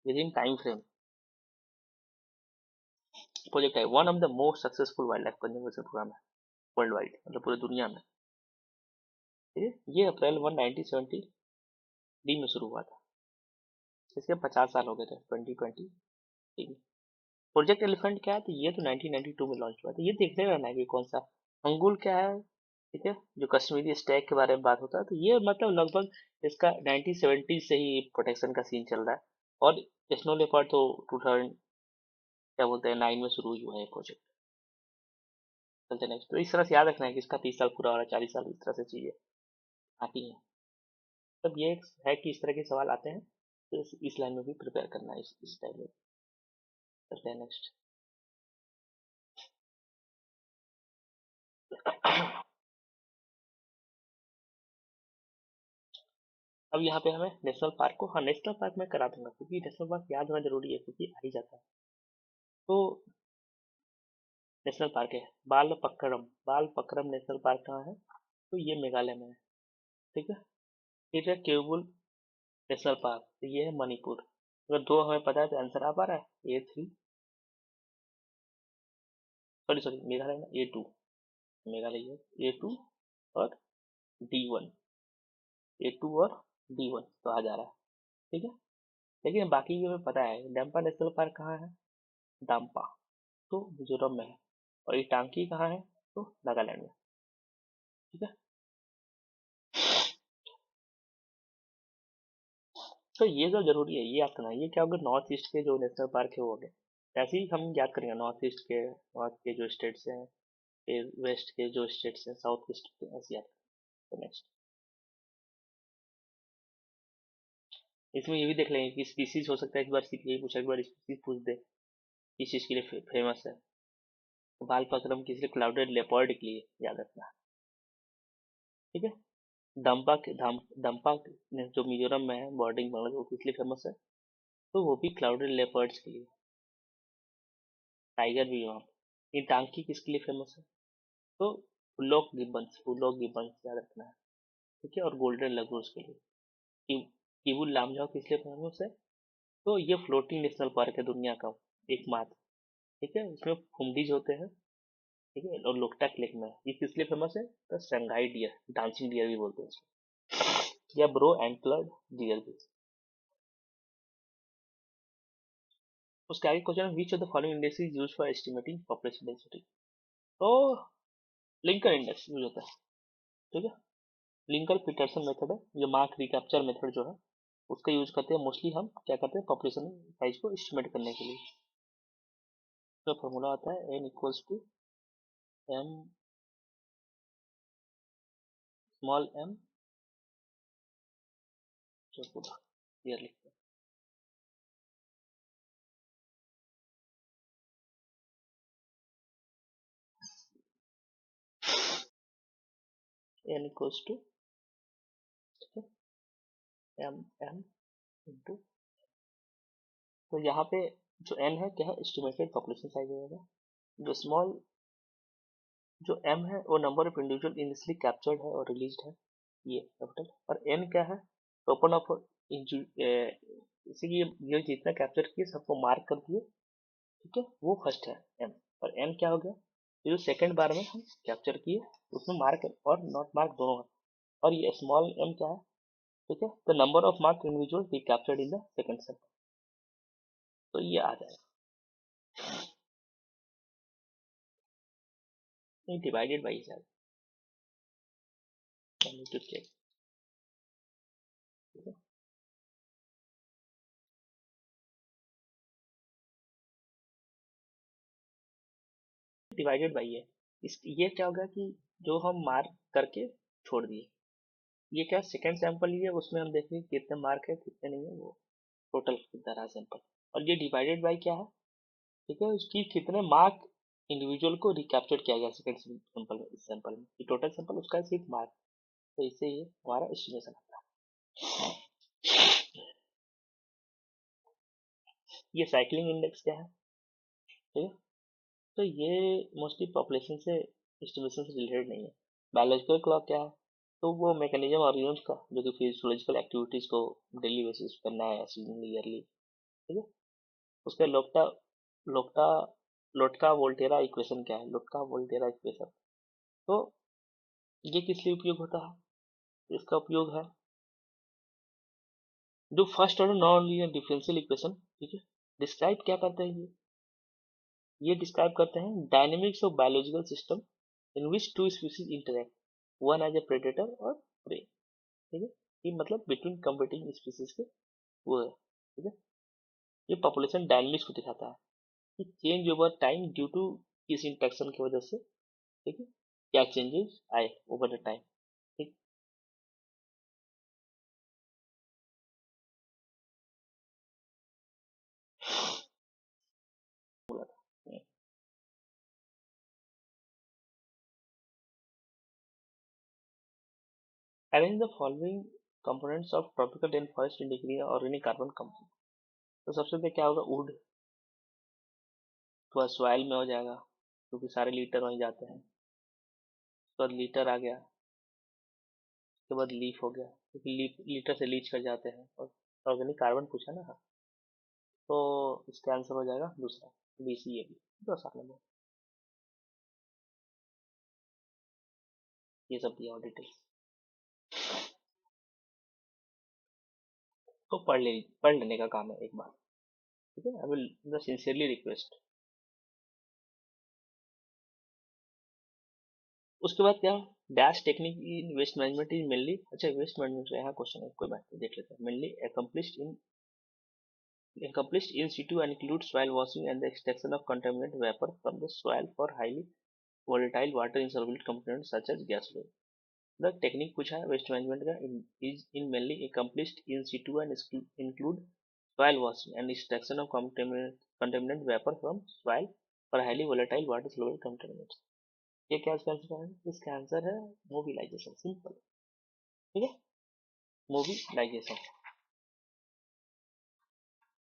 within time frame. Project है one of the most successful wildlife conservation program है वर्ल्ड वाइड, मतलब पूरी दुनिया में। ठीक है। ये अप्रैल 1970 डी में शुरू हुआ था। इसके 50 साल हो गए थे 2020 में। प्रोजेक्ट एलिफेंट क्या है, तो ये तो 1992 में लॉन्च हुआ था। ये देखते रहना है कि कौन सा अंगुल क्या है। ठीक है। जो कश्मीरी स्टैग के बारे में बात होता है, तो ये मतलब लगभग इसका 1970 से ही प्रोटेक्शन का सीन चल रहा है। और स्नो लेपर्ड तो 2000 क्या बोलते हैं 9 में शुरू हुआ है प्रोजेक्ट। चलते नेक्स्ट। तो इस तरह से याद रखना है कि इसका 30 साल पूरा हो रहा है, 40 साल, इस तरह से चीजें आती हैं। तब ये है कि इस तरह के सवाल आते हैं, तो इस लाइन में भी प्रिपेयर करना है इस टाइम में। चलते हैं नेक्स्ट। अब यहाँ पे हमें नेशनल पार्क को, हाँ नेशनल पार्क में करा दूंगा, क्योंकि नेशनल पार्क याद होना जरूरी है, क्योंकि आ ही जाता है। तो नेशनल पार्क है बाल पक्रम नेशनल पार्क कहाँ है, तो ये मेघालय में है। ठीक है। फिर है केवुल नेशनल पार्क, तो ये है मणिपुर। अगर दो हमें पता है तो आंसर आ पा रहा है A3, सॉरी सॉरी मेघालय में A2, मेघालय है A2 और D1, A2 और D1 तो आ जा रहा है। ठीक है। लेकिन बाकी भी हमें पता है, डैम्पा नेशनल पार्क कहाँ है, डाम्पा। तो मिजोरम में है, और इटांकी कहाँ है, तो नागालैंड में। ठीक है, तो ये जो जरूरी है ये याद करना। ये क्या होगा, नॉर्थ ईस्ट के जो नेशनल पार्क है वो हो गए। ऐसे ही हम याद करेंगे नॉर्थ के जो स्टेट्स हैं, फिर वेस्ट के जो स्टेट्स हैं, साउथ ईस्ट के, ऐसे याद करेंगे। नेक्स्ट इसमें ये भी देख लेंगे कि स्पीसीज हो सकता है, एक बार सीपीआई पूछा, एक बार स्पीसीज पूछ दे किस चीज के लिए फेमस है। बालपक्रम किस लिए, क्लाउडेड लेपर्ड के लिए, याद रखना। ठीक है, दम्पा जो मिजोरम में है बॉर्डिंग बांग्लादेश, वो किस लिए फेमस है, तो वो भी क्लाउडेड लेपर्ड्स के लिए। टाइगर भी वहाँ पे। ये टांकी किसके लिए फेमस है, तो फुलोक गिब्बंस याद रखना है। ठीक है, और गोल्डन लगूर्स के लिए। किबुल लामजाओ किस लिए फेमस है, तो ये फ्लोटिंग नेशनल पार्क है दुनिया का एकमात्र। ठीक है, इसमें फुमडीज होते हैं। ठीक है, और लोकटक लेक में ये किस लिए फेमस है, तो शंघाई डियर, डांसिंग डियर भी बोलते हैं इसको, या ब्रो एंटलर्ड डियर भी। उसके आगे question, which of the following index is used for estimating population density, तो लिंकन इंडेक्स यूज होता है। ठीक है, लिंकन पीटरसन मेथड है, ये मार्क रिकैप्चर मेथड जो है उसका यूज करते हैं मोस्टली। हम क्या करते हैं, पॉपुलेशन साइज को एस्टिमेट करने के लिए। तो फॉर्मूला आता है n equals to m small m, जो पूरा क्लियर लिखते हैं, n equals to m m into, तो यहाँ पे जो n है क्या है, एस्टिमेटेड पॉपुलेशन साइज होगा। जो स्मॉल जो m है वो number of individual initially captured है और रिलीज्ड है, ये कैपिटल। और n क्या है, टोटल ऑफ जैसे कि ये जितना कैप्चर किए सबको मार्क कर दिए। ठीक है, वो फर्स्ट है m। और n क्या हो गया, ये जो सेकंड बार में हम कैप्चर किए उसमें मार्क और नॉट मार्क दोनों है। और ये स्मॉल m क्या है, ठीक है, the number of mark individual we captured in the second set, तो ये आ जाएगा। ये डिवाइडेड बाई है, डिवाइडेड बाई है। इस ये क्या होगा कि जो हम मार्क करके छोड़ दिए, ये क्या सेकंड सैंपल लिए, उसमें हम देखेंगे कितने मार्क है कितने नहीं है, वो टोटल कितना रहा सैंपल। और ये डिवाइडेड बाई क्या है, ठीक है, उसकी कितने मार्क इंडिविजुअल को रिकैप्चर किया गया सेकंड सैंपल में, इस सैंपल में टोटल सैंपल उसका सिर्फ मार्क। तो इससे ये हमारा एस्टिमेशन आता है। ये साइक्लिंग इंडेक्स क्या है, ठीक है, तो ये मोस्टली पॉपुलेशन से एस्टिमेशन से रिलेटेड नहीं है। बायोलॉजिकल क्लॉक क्या है, तो वो मैकेनिज्म ऑर्गेनिज्म का जो कि फिजियोलॉजिकल एक्टिविटीज को डेली बेसिस पे नया है, सीजनली, ईयरली। ठीक है, उसका लोक्टा लोटका वोल्टेरा इक्वेशन क्या है, लोटका वोल्टेरा इक्वेशन, तो ये किस लिए उपयोग होता है, इसका उपयोग है जो first order non linear differential equation. ठीक है, डिस्क्राइब क्या करते हैं ये डिस्क्राइब करते हैं dynamics of biological system in which two species interact, one as a predator और प्रे। ठीक है, ये मतलब बिटवीन कम्पीटिंग स्पीसीज के वो है। ठीक है, ये पॉपुलेशन डायनेमिक्स को दिखाता है कि change over time due to किस इंटरेक्शन की वजह से, ठीक है, क्या चेंजेस आए ओवर द टाइम। ठीक, बोला था। Arrange the following components of tropical rain forest in degree organic carbon compound, तो सबसे पहले क्या होगा, वुड, तो सॉइल में हो जाएगा क्योंकि सारे लीटर वहीं जाते हैं। उसके बाद लीटर आ गया, उसके बाद लीफ हो गया क्योंकि लीटर से लीच कर जाते हैं। और ऑर्गेनिक कार्बन पूछा ना, हाँ, तो इसका आंसर हो जाएगा दूसरा, BCAB। तो आसान है, ये सब दिया और डिटेल्स तो पढ़ लेने का काम है एक बार। ठीक है, आई विल सिंसियरली रिक्वेस्ट। उसके बाद क्या, dash technique in waste management is mainly, अच्छा वेस्ट मैनेजमेंट से यहाँ क्वेश्चन है, कोई बात नहीं, देख लेते हैं। Mainly accomplished in situ and includes soil washing and the extraction of contaminant vapor from the soil for highly volatile water insoluble components such as gas oil. The technique पूछा है वेस्ट मैनेजमेंट का, is in mainly accomplished in situ and include soil washing and extraction of contaminant vapor from soil for highly volatile water soluble contaminants. ये क्या इसका answer है? इसका answer है mobilisation, simple, ठीक है, मोबिलाइजेशन।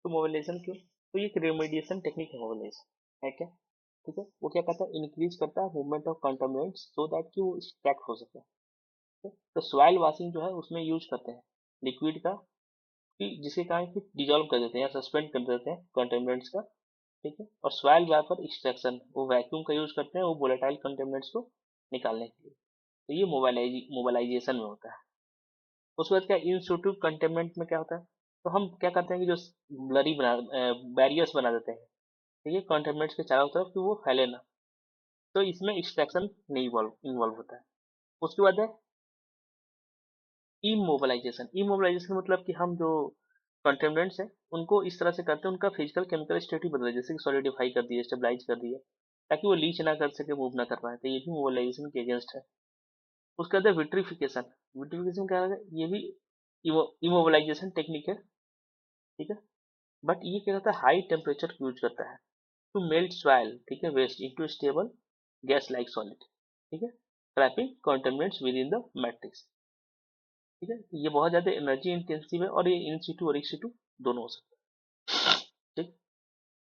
तो मोबिलाइजेशन क्यों? तो ये रेमेडिएशन टेक्निक है, मोबिलाइजेशन है क्या, ठीक है। वो क्या करता है, इंक्रीज करता है movement of contaminants so that कि वो एक्सट्रैक्ट हो सके, ठीक है? तो सॉइल वॉशिंग जो है उसमें यूज करते हैं लिक्विड का, कि जिसके कारण कि डिजोल्व कर देते हैं या सस्पेंड कर देते हैं कंटामिनेंट्स का, ठीक है। और सॉइल वेपर एक्सट्रैक्शन, वो वैक्यूम का यूज करते हैं वो वोलेटाइल कंटामिनेंट्स को निकालने के लिए। तो ये मोबाइलाइजेशन में होता है। उसके बाद क्या, इन सिटू कंटेनमेंट में क्या होता है, तो हम क्या करते हैं कि जो ब्लरी बना बैरियर्स बना देते हैं, ठीक है, कंटेनमेंट्स के चारों तरफ, कि वो फैले ना, तो इसमें एक्सट्रैक्शन नहीं इन्वॉल्व होता है। उसके बाद है इमोबिलाइजेशन। इमोबिलाइजेशन मतलब कि हम जो कंटेनमेंट्स हैं उनको इस तरह से करते हैं, उनका फिजिकल केमिकल स्टेट ही बदले, जैसे कि सॉलिडिफाई कर दिए, स्टेबलाइज कर दिए, ताकि वो लीच ना कर सके, मूव ना कर पाए, तो ये भी मोबिलाइजेशन के अगेंस्ट है। उसके बाद है विट्रिफिकेशन। विट्रिफिकेशन क्या है, ये भी इमोबिलाइजेशन टेक्निक है, ठीक है। बट ये क्या करता है, हाई टेम्परेचर यूज करता है टू मेल्ट सॉइल, ठीक है, waste into stable gas like solid, ठीक है, trapping containments within the matrix, ठीक है। ये बहुत ज्यादा एनर्जी इंटेंसिव है और ये इन सीटू और एक्स सीटू दोनों हो सकते हैं, ठीक।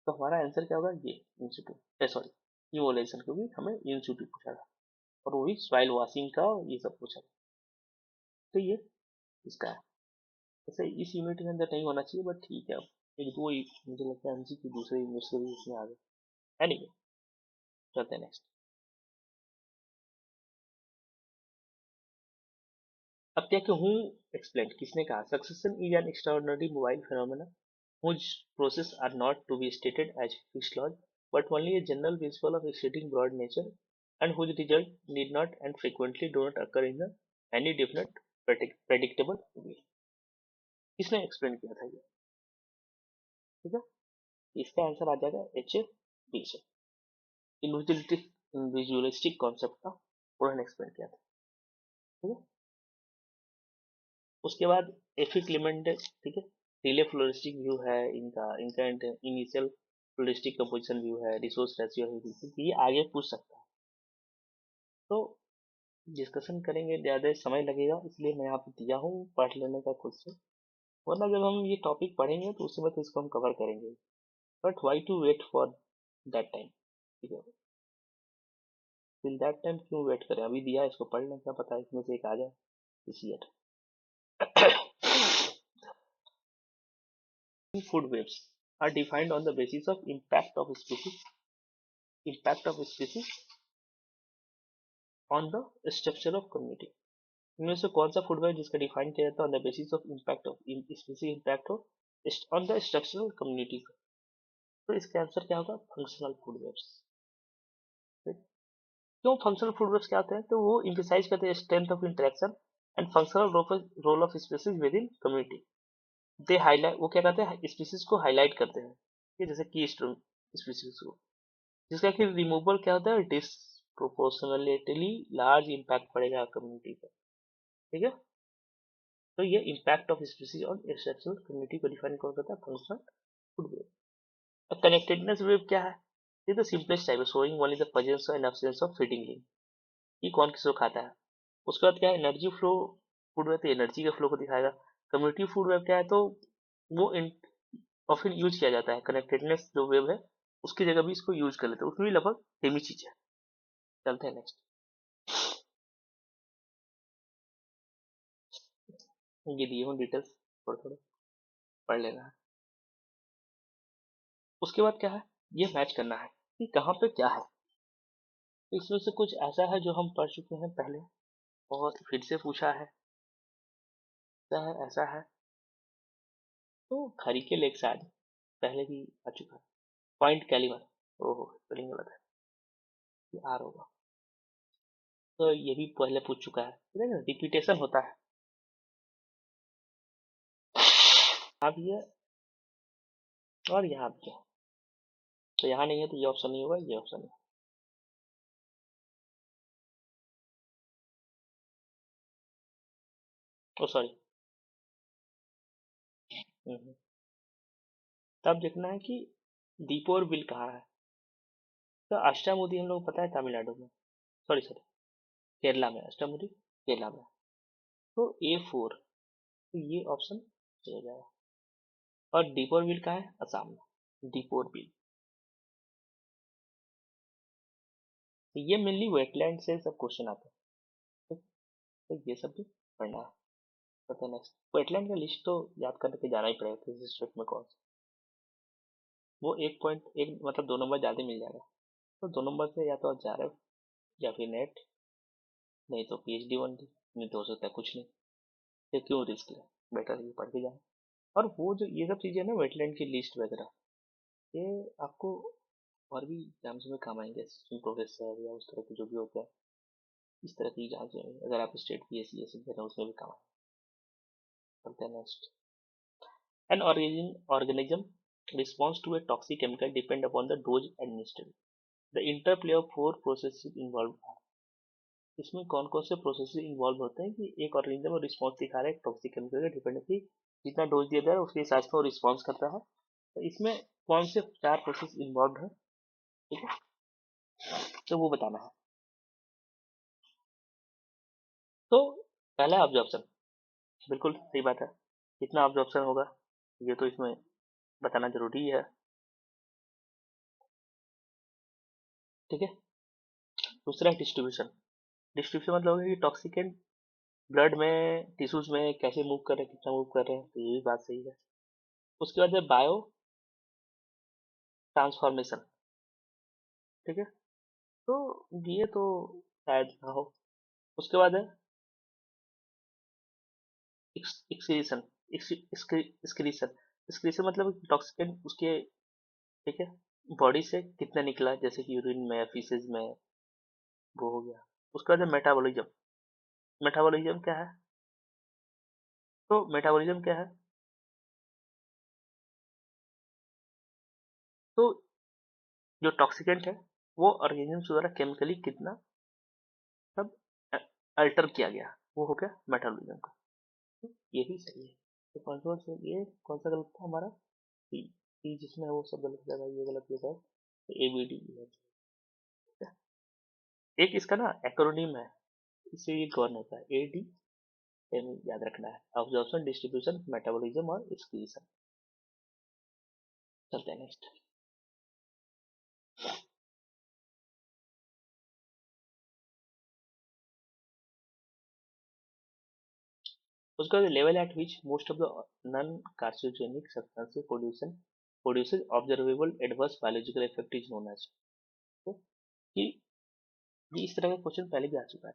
तो हमारा आंसर क्या होगा, ये इन सीटू, सॉरी इमोलेशन, क्योंकि हमें इन सीटू पूछा था और वही सॉइल वॉशिंग का ये सब पूछा था। तो ये इसका है। वैसे इस यूनिट के अंदर नहीं होना चाहिए, बट ठीक है, अब एक दो ही मुझे लगता है एमसीक्यू दूसरे यूनिट से भी उसमें आ गए। एनीवे, चलते हैं नेक्स्ट। अब क्या कि हूँ एक्सप्लेन, किसने कहा, succession is an extraordinary mobile phenomena whose process are not to be stated as fixed laws, but only a general principle of exceeding broad nature, and whose result need not and frequently do not occur in any definite predictable way. किसने explain किया था ये, ठीक है, इसका answer आ जाएगा H A B से। Individualistic concept का उन्होंने एक्सप्लेन किया था, ठीक है। उसके बाद एफी क्लेमेंट, ठीक है, रिले फ्लोरिस्टिक व्यू है इनका, इनका इनिशियल फ्लोरिस्टिक कंपोजिशन व्यू है, रिसोर्स रेशियो है, ये आगे पूछ सकता है। तो डिस्कशन करेंगे, ज़्यादा समय लगेगा, इसलिए मैं यहाँ पे दिया हूँ पढ़ लेने का खुद से, वरना जब हम ये टॉपिक पढ़ेंगे तो उसके बाद इसको हम कवर करेंगे, but why to wait for that time, ठीक है, टिल दैट टाइम क्यों वेट करें, अभी दिया है, इसको पढ़ लें, क्या पता है इसमें से एक आ जाए इस year. Food webs are defined on the basis of impact of species on the structure of community. इनमें से कौन सा फूड वेब जिसका डिफाइन किया जाता है on the basis of impact of species impact हो ऑन द स्ट्रक्चरल कम्युनिटी। तो इसका आंसर क्या होगा, फंक्शनल फूड वेब्स। क्यों फंक्शनल फूड वेब्स क्या होते हैं, तो वो इम्फेसाइज करते हैं strength of interaction and functional role of species within community. They highlight, वो क्या करते हैं, स्पीसीज को हाईलाइट करते हैं, ये जैसे की स्पीसीज को, जिसका कि रिमूवल क्या होता है, डिसप्रोपोर्शनलेटली लार्ज इम्पैक्ट पड़ेगा कम्युनिटी पर, ठीक है। तो ये impact of species on structural community को डिफाइन कौन करता है, functional food web. Connectedness web क्या है, ये तो सिंपलेस्ट टाइप है, showing only the presence and absence of feeding link, ये कौन किसको खाता है। उसके बाद क्या है, एनर्जी फ्लो फूड वेब, तो एनर्जी के फ्लो को दिखाएगा। कम्युनिटी फूड वेब क्या है, तो वो ऑफन यूज किया जाता है, कनेक्टेडनेस जो वेब है उसकी जगह भी इसको यूज कर लेते हैं, उसमें भी लगभग सेम ही चीज है। चलते हैं नेक्स्ट, ये दिए हूँ डिटेल्स, थोड़ा थोड़ा पढ़ लेना है। उसके बाद क्या है, ये मैच करना है कि कहाँ पे क्या है। तो इसमें से कुछ ऐसा है जो हम पढ़ चुके हैं पहले और फिर से पूछा है, ऐसा है, ऐसा है, तो खरी के लेक शायद पहले भी आ चुका है। पॉइंट कैलिबर, ओहो स्पेलिंग गलत है, ये आर होगा। तो ये भी पहले पूछ चुका है, रिपीटेशन होता है। यहाँ भी है और यहाँ भी है, तो यहाँ नहीं है तो ये ऑप्शन नहीं होगा, ये ऑप्शन है। ओ सॉरी, तब देखना है कि दीपोर बिल कहाँ है। तो अष्टामुदी हम लोग पता है तमिलनाडु में, सॉरी सॉरी केरला में, अष्टामुदी केरला में। तो A4, तो ये ऑप्शन चला जाएगा। और दीपोर बिल कहाँ है, असम में, दीपोर बिल। तो ये मेनली वेटलैंड से सब क्वेश्चन आते हैं, ठीक? तो ये सब भी पढ़ना है। पता है नेक्स्ट, वेटलैंड का लिस्ट तो याद करके जाना ही पड़ेगा किस स्टेट में कौन सा। वो 1.1 मतलब 2 नंबर ज्यादा मिल जाएगा। तो 2 नंबर से या तो JRF या फिर नेट, नहीं तो PhD 1D, नहीं तो हो सकता है कुछ नहीं। ये क्यों रिस्क ले, बेटर ये पढ़ के जाए। और वो जो ये सब चीजें ना वेटलैंड की लिस्ट वगैरह, ये आपको और भी एग्जाम्स में काम आएंगे, असिस्टेंट प्रोफेसर या उस तरह के जो भी होते हैं, इस तरह की एग्जाम्स में अगर आप स्टेट PSC ये सब दे रहे हैं उसमें भी काम आएंगे। Next, an organism responds to a toxic chemical depend upon the dose administered. The interplay of four processes involved are. इसमें कौन कौन से प्रोसेस इन्वॉल्व होते हैं कि एक ऑर्गेनिज्म रिस्पॉन्स दिखा रहा है टॉक्सिक केमिकल के डिपेंड की जितना डोज दिया जा रहा है उसके हिसाब से वो रिस्पॉन्स करता है। तो इसमें कौन से 4 प्रोसेस इन्वॉल्व है, ठीक है, तो वो बताना है। तो पहला ऑब्जॉर्प्शन, बिल्कुल सही बात है, कितना ऑब्जॉर्प्शन होगा ये तो इसमें बताना जरूरी है, ठीक है। दूसरा डिस्ट्रीब्यूशन, डिस्ट्रीब्यूशन मतलब होगा कि टॉक्सिकेंट ब्लड में टिश्यूज में कैसे मूव कर रहे हैं, कितना मूव कर रहे हैं, तो ये भी बात सही है। उसके बाद है बायो ट्रांसफॉर्मेशन, ठीक है, तो ये तो शायद ना हो। उसके बाद है एक्सक्रीशन, एक्सक्रीशन, एक्सक्रीशन मतलब टॉक्सिकेंट उसके, ठीक है, बॉडी से कितना निकला, जैसे कि यूरिन में, फीसेज में, वो हो गया। उसके बाद है मेटाबॉलिज्म, मेटाबॉलिज्म क्या है, तो मेटाबॉलिज्म क्या है, तो जो टॉक्सिकेंट है वो ऑर्गेनिज्म द्वारा केमिकली कितना सब अल्टर किया गया, वो हो गया मेटाबॉलिज्म का। तो ये भी सही है। तो कौन सा ये कौन सा गलत था हमारा, सी, सी जिसमें है वो सब गलत लगा, ये गलत लगा, तो ABD है। एक इसका ना एक्रोनीम है, इससे ये कौन होता है, ADM, याद रखना है, ऑब्जॉर्प्शन, डिस्ट्रीब्यूशन, मेटाबॉलिज्म और एक्सक्रीशन। चलते हैं नेक्स्ट। उसका level at which most of the non carcinogenic substances produces observable adverse biological effect is known as. तो कि ये इस तरह का क्वेश्चन पहले भी आ चुका है,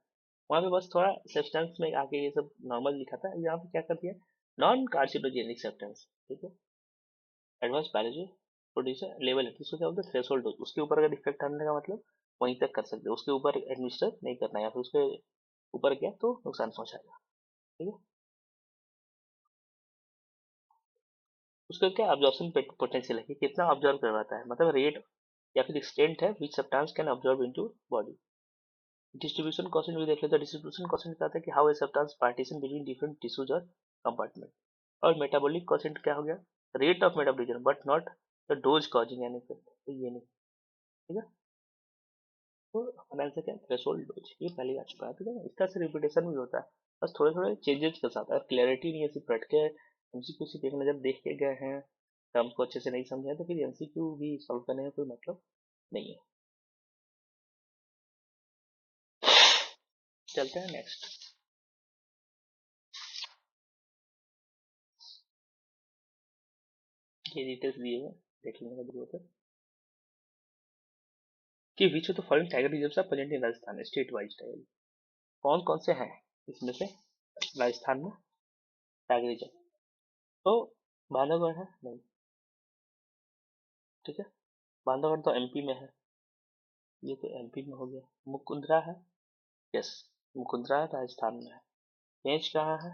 वहां पे बस थोड़ा सब्सटेंस में आके ये सब नॉर्मल लिखा था, यहाँ पे क्या कर दिया, नॉन कार्सिनोजेनिक सब्सटेंस, ठीक है, एडवांस बायोलॉजी प्रोड्यूसर लेवल है, तो उसको क्या बोलते हैं, थ्रेशोल्ड डोज, उसके ऊपर अगर इफेक्ट आने का मतलब वहीं तक कर सकते हो, उसके ऊपर एडमिनिस्टर नहीं करना है, या फिर उसके ऊपर गया तो नुकसान पहुंचाएगा, ठीक है। उसका क्या ऑब्जॉर्प्शन पोटेंशियल है कि कितना ऑब्जर्व करवाता है, मतलब रेट या फिर एक्सटेंट है which substance can observe into body. Distribution question भी देख लेते हैं, डिस्ट्रीब्यूशन क्वेश्चन कहता है कि how a substance partition between different tissues और कंपार्टमेंट। और मेटाबॉलिक क्वेश्चन क्या हो गया, rate of metabolism but not the dose causing any effect, तो ये नहीं, ठीक है। तो हमारा आंसर क्या है, थ्रेशोल्ड डोज, ये पहले ही आ चुका है, ठीक है। इस तरह से रिपीटेशन भी होता है, बस थोड़े थोड़े चेंजेस के साथ, अगर क्लैरिटी नहीं है सिर्फ रट के MCQ सिर्फ एक नजर देख के गए हैं, टर्म्स को अच्छे से नहीं समझे तो फिर MCQ भी सॉल्व करने का कोई मतलब नहीं है। चलते हैं नेक्स्ट। ये डिटेल्स दिए हुए देख लेने का जरूरत है कि which of the following tiger reserves are present in Rajasthan state wise tiger, कौन कौन से हैं इसमें से राजस्थान में टाइगर रिजर्व। तो बांधवगढ़ है नहीं, ठीक है, बांधवगढ़ तो MP में है, ये तो MP में हो गया। मुकुंदरा है, यस, मुकुंदरा राजस्थान में है। पेंच कहाँ है?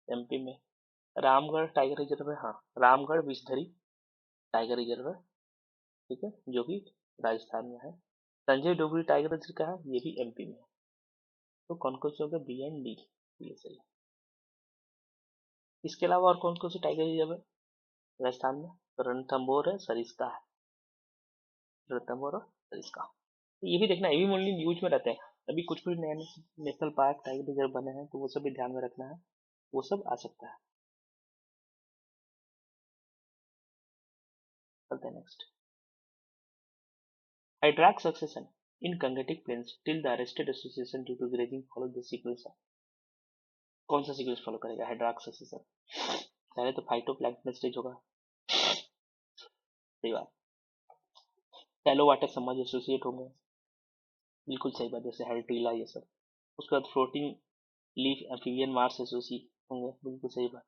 एमपी में। रामगढ़ टाइगर रिजर्व है, हाँ, रामगढ़ विषधरी टाइगर रिजर्व है, ठीक है, जो कि राजस्थान में है। संजय डोगरी टाइगर रिजर्व कहाँ है? ये भी एमपी में है। तो कौन कौन से हो गए? बी एंड डी, ये सही है। इसके अलावा और कौन कौन से टाइगर रिजर्व है राजस्थान में? तो रणथंभौर है, सरिस्का है, रणथंभौर और सरिस्का। तो ये भी देखना, ये भी ओनली न्यूज में रहते हैं। अभी कुछ कुछ नए नेशनल पार्क टाइगर रिजर्व बने हैं, तो वो सब भी ध्यान में रखना है, वो सब आ सकता है। चलते हैं next. Hydrax succession in Gangetic Plains till the arrested association due to grazing follow the sequence of। कौन सा सीक्वेंस फॉलो करेगा हाइड्रॉक्स सक्सेशन? पहले तो फाइटोप्लैंक्टन स्टेज होगा, सही बात। टैलो वाटर समझ एसोसिएट होंगे, बिल्कुल सही बात, जैसे हेल्टीला ये सब। उसके बाद floating leaf amphibian Mars associate होंगे, बिल्कुल सही बात,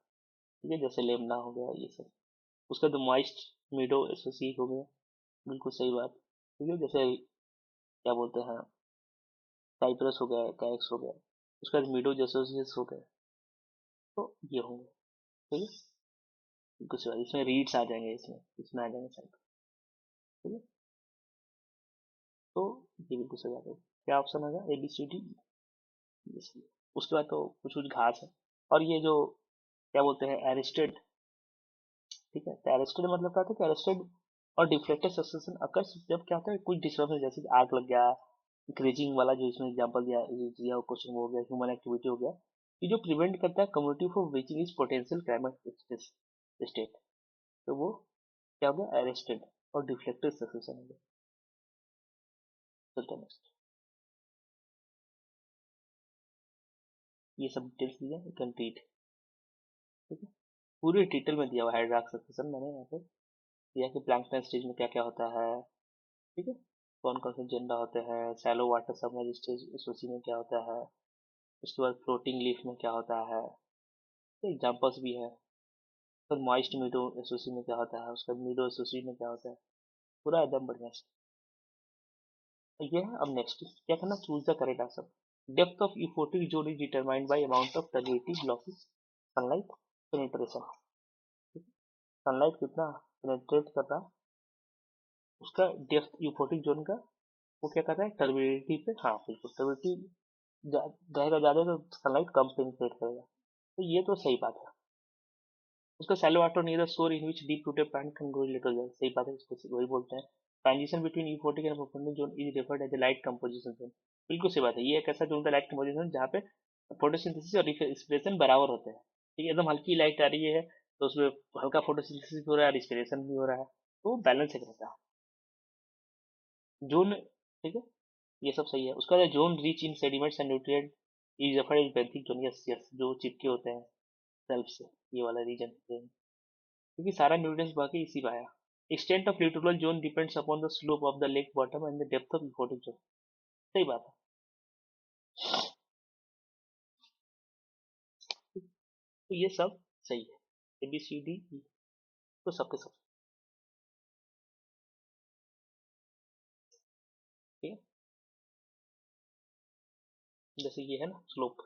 ठीक है, जैसे लेमना हो गया ये सब। उसका बाद मॉइस्ट मीडो एसोसिएट हो गया, बिल्कुल सही बात, ठीक है, जैसे क्या बोलते हैं, साइप्रस हो गया, कैक्स हो गया। उसके बाद मीडो एसोसिएट्स हो गए, तो ये होंगे, ठीक है, बिल्कुल सही बात। इसमें रीड्स आ जाएंगे, इसमें इसमें आ जाएंगे साइड, ठीक है, तो ये बिल्कुल सही बात है। क्या ऑप्शन होगा? A B C D. उसके बाद तो कुछ कुछ घास है। और ये जो क्या बोलते हैं एरिस्टेड, ठीक है, तो एरिस्टेड मतलब क्या होता है कि एरिस्टेड और डिफ्लेक्टेड सक्सेशन अकर्स जब क्या होता है कुछ डिस्टर्बेंस, जैसे कि आग लग गया, ग्रेजिंग वाला जो इसमें एग्जांपल दिया क्वेश्चन हो गया, ह्यूमन एक्टिविटी हो गया, ये जो प्रिवेंट करता है community for reaching is potential climate state, तो वो क्या हो गया? एरिस्टेड और डिफ्लेक्टेड सक्सेशन हो गया। चलते नेक्स्ट। ये सब डिटेल्स दिया, यू कैन रीड, ठीक है, पूरे डिटेल में दिया हुआ है हाइड्रॉक्स सक्सेशन, मैंने यहाँ पे दिया कि प्लैंकटन स्टेज में क्या क्या होता है, ठीक है, कौन कौन से जेंडा होते हैं, सैलो वाटर सबमर्ज स्टेज उसी में क्या होता है, उसके बाद फ्लोटिंग लीफ में क्या होता है, एग्जाम्पल्स भी है। फिर मॉइस्ट मीडो एसोसी में क्या होता है, उसका मीडो एसोसी में क्या होता है, पूरा एकदम बढ़िया से। तो ये है। अब नेक्स्ट क्या करना, choose the correct answer. Depth of euphotic zone is determined by amount of turbidity blocking sunlight penetration. Sunlight कितना पेनिट्रेट कर रहा है, उसका डेप्थ यूफोटिक जोन का वो क्या कर रहा है, टर्बिडिटी पे, हाँ बिल्कुल, टर्बिडिटी रहेगा ज्यादा तो सनलाइट कम पेनिट्रेट करेगा, तो ये तो सही बात है। उसका shallow water near the shore in which deep rooted plant can grow little well, सही बात है, इसको वही बोलते हैं। Transition between euphotic and photonic zone is referred as light composition zone, बिल्कुल सही बात है, ये एक ऐसा जोन होता है लाइट कंपोजिशन जहाँ पे फोटोसिंथेसिस और रिस्पिरेशन बराबर होते हैं, ठीक है, एकदम हल्की लाइट आ रही है तो उसमें हल्का फोटोसिंथेसिस हो रहा है, रिस्पिरेशन भी हो रहा है, तो बैलेंस एक रहता है जोन, ठीक है, ये सब सही है। उसका zone rich in sediments and nutrient is referred as benthic zone, yes yes, जो चिपके होते हैं सेल्फ से, ये वाला रीजन, क्योंकि सारा न्यूट्रिएंट्स बाकी इसी में आया। Extent of littoral zone depends upon the slope of the lake bottom and the depth of ecotic zone, सही बात है। तो ये सब सही है, ए बी सी डी ई, तो सबके सब, ठीक है, जैसे ये है ना स्लोप,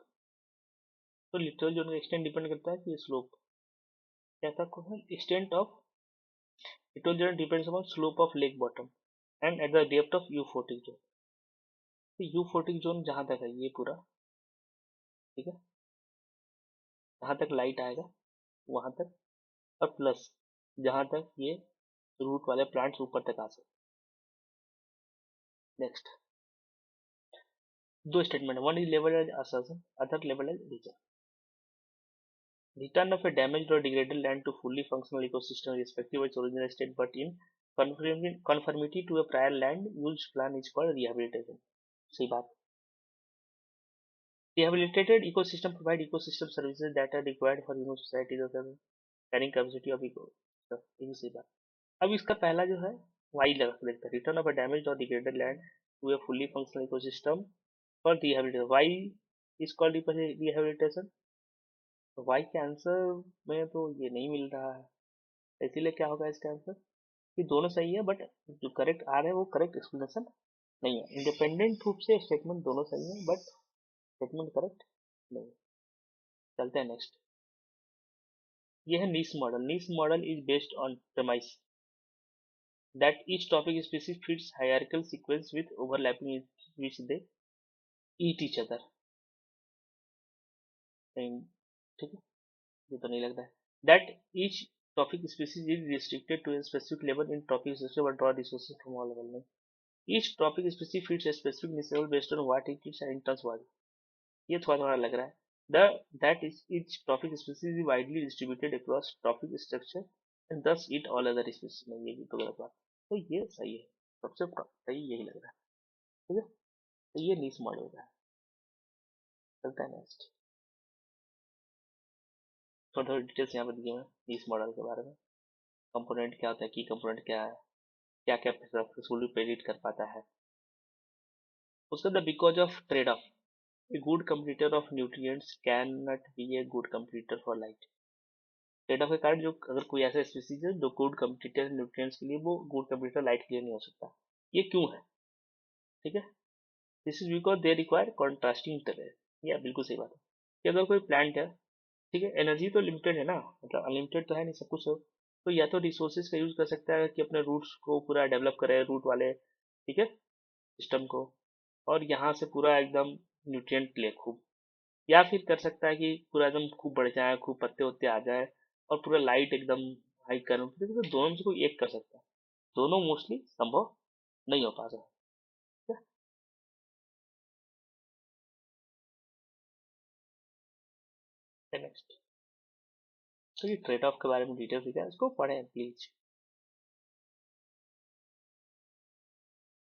तो लिटोरल जोन का एक्सटेंट डिपेंड करता है कि स्लोप क्या था, extent of littoral zone depends upon slope of lake bottom and at the depth of euphotic zone. तो यूफोटिक जोन जहां तक है ये पूरा, ठीक है, जहां तक लाइट आएगा वहां तक, और प्लस जहां तक ये रूट वाले प्लांट्स ऊपर तक आ सकते। नेक्स्ट दो statement, one is level as assertion, other level as reason. Return of a damaged or degraded land to fully functional ecosystem irrespective of its original state but in conformity to a prior land use plan is called rehabilitation, सही बात। Rehabilitated ecosystem provide ecosystem services that are required for human societies or the carrying capacity of ecosystem, ये भी सही बात। अब इसका पहला जो है वाई लगा के देखते हैं, रिटर्न ऑफ अ डैमेज और degraded land to a fully functional ecosystem for rehabilitation, why is called rehabilitation, तो वाई के आंसर में तो ये नहीं मिल रहा है, इसीलिए क्या होगा इसका आंसर, ये दोनों सही है बट जो करेक्ट आ रहे हैं वो करेक्ट एक्सप्लेनेशन नहीं है। इंडिपेंडेंट रूप से स्टेटमेंट दोनों सही है बट स्टेटमेंट करेक्ट नहीं। चलते हैं नेक्स्ट। ये है niche model. Niche model is based on premise that each topic specific fits hierarchical sequence with overlapping in which they eat each other। ठीक है, ये तो नहीं लग रहा है। that each topic species is restricted to a specific level in topic system but draw resources from all level में। each topic species fits a specific niche level based on what it is and turns what। ये थोड़ा थोड़ा लग रहा है। the that is each topic species is widely distributed across topic structure and thus eat all other species में, ये भी तो गलत बात। तो ये सही है, सबसे सही यही लग रहा है। ठीक है, तो ये नीस मॉडल का है। चलता है नेक्स्ट। थोड़ा थोड़ा डिटेल्स यहाँ पर दिए हैं नीस मॉडल के बारे में। कंपोनेंट क्या होता है, की कंपोनेंट क्या है, क्या क्या सक्सेसफुली प्रेडिक्ट कर पाता है। उसके बाद because of trade off a good competitor of nutrients can not be a good competitor for light. Trade off के कारण जो अगर कोई ऐसा स्पीसीज है जो गुड कंप्लीटर न्यूट्रिएंट्स के लिए, वो गुड कंप्लीटर लाइट के लिए नहीं हो सकता। ये क्यों है? ठीक है, this is because they require contrasting interference. ये बिल्कुल सही बात है कि अगर कोई प्लांट है, ठीक है, एनर्जी तो लिमिटेड है ना, मतलब अनलिमिटेड तो है नहीं सब कुछ हो, तो या तो रिसोर्सेज का यूज कर सकता है कि अपने रूट्स को पूरा डेवलप करे, रूट वाले, ठीक है, सिस्टम को, और यहाँ से पूरा एकदम न्यूट्रिएंट ले खूब, या फिर कर सकता है कि पूरा एकदम खूब बढ़ जाए, खूब पत्ते उत्ते आ जाए और पूरा लाइट एकदम हाई करूँ, तो दोनों में से कोई एक कर सकता है। दोनों मोस्टली संभव नहीं हो पाता है। नेक्स्ट, तो ये ट्रेड ऑफ के बारे में डिटेल दिखा है, इसको पढ़ें प्लीज।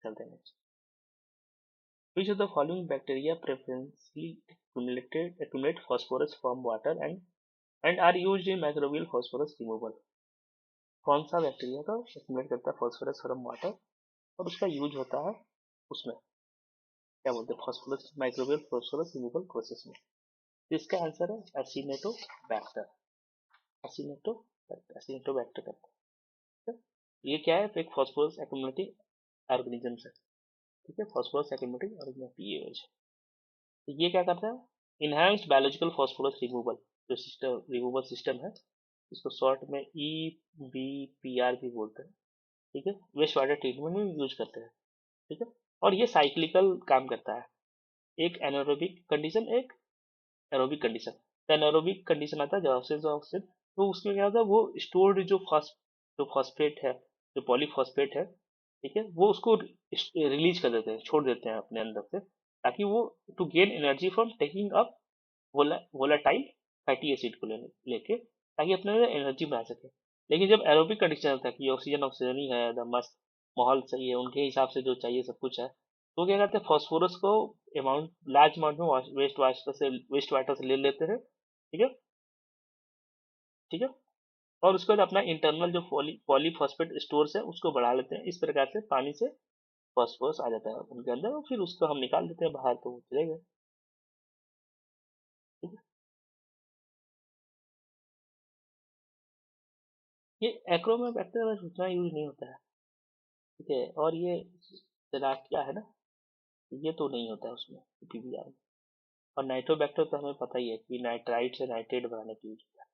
चलते हैं next. Which of the following bacteria preferentially accumulate phosphorus from water and are used in microbial phosphorus removal। कौन सा बैक्टीरिया का एक्यूमुलेट करता है फॉस्फोरस फ्रॉम वाटर और उसका यूज होता है उसमें, क्या बोलते हैं, phosphorus microbial phosphorus removal process में। तो इसका आंसर है एसिनेटोबैक्टर। एसिनेटोबैक्टर करता है। ये क्या है? एक फॉस्फोरस एक्यूमुलेटिंग ऑर्गेनिज्म है। ठीक है, फॉस्फोरस एक्यूमुलेटिंग ऑर्गेनिज्म पीएच। तो ये क्या करता है? इनहेंस्ड बायोलॉजिकल फॉस्फोरस रिमूवल, जो सिस्टम रिमूवल सिस्टम है, इसको शॉर्ट में EBPR भी बोलते हैं। ठीक है, वेस्ट वाटर ट्रीटमेंट में यूज करते हैं। ठीक है, और ये साइक्लिकल काम करता है। एक एनारोबिक कंडीशन, एक एरोबिक कंडीशन। तो एनारोबिक कंडीशन आता है जब ऑक्सीजन, तो उसमें क्या होता है, वो स्टोर्ड जो फॉस्फेट है, जो पॉलीफॉस्फेट है, ठीक है, वो उसको रिलीज कर देते हैं, छोड़ देते हैं अपने अंदर से, ताकि वो to gain energy from taking up volatile fatty acid को लेके, ताकि अपने अंदर एनर्जी बना सके। लेकिन जब एरोबिक कंडीशन होता है कि ऑक्सीजन ऑक्सीजन ही है, एकदम मस्त माहौल सही है, उनके हिसाब से जो चाहिए सब कुछ है, तो क्या करते हैं, फॉस्फोरस को अमाउंट लार्ज अमाउंट में वेस्ट वाटर से ले लेते हैं। ठीक है, ठीक है, और उसके बाद अपना इंटरनल जो पॉलीफॉस्फेट स्टोर्स है उसको बढ़ा लेते हैं। इस प्रकार से पानी से फॉस्फोरस आ जाता है उनके अंदर और फिर उसको हम निकाल देते हैं बाहर, तो वो चले गए। ठीक है, ये एक्रोमेबैक्टर में उतना यूज नहीं होता है। ठीक है, और ये क्या है ना, ये तो नहीं होता है उसमें PBR में। और नाइट्रोबैक्टर तो हमें पता ही है कि नाइट्राइट से नाइट्रेट बनाने की यूज होता है।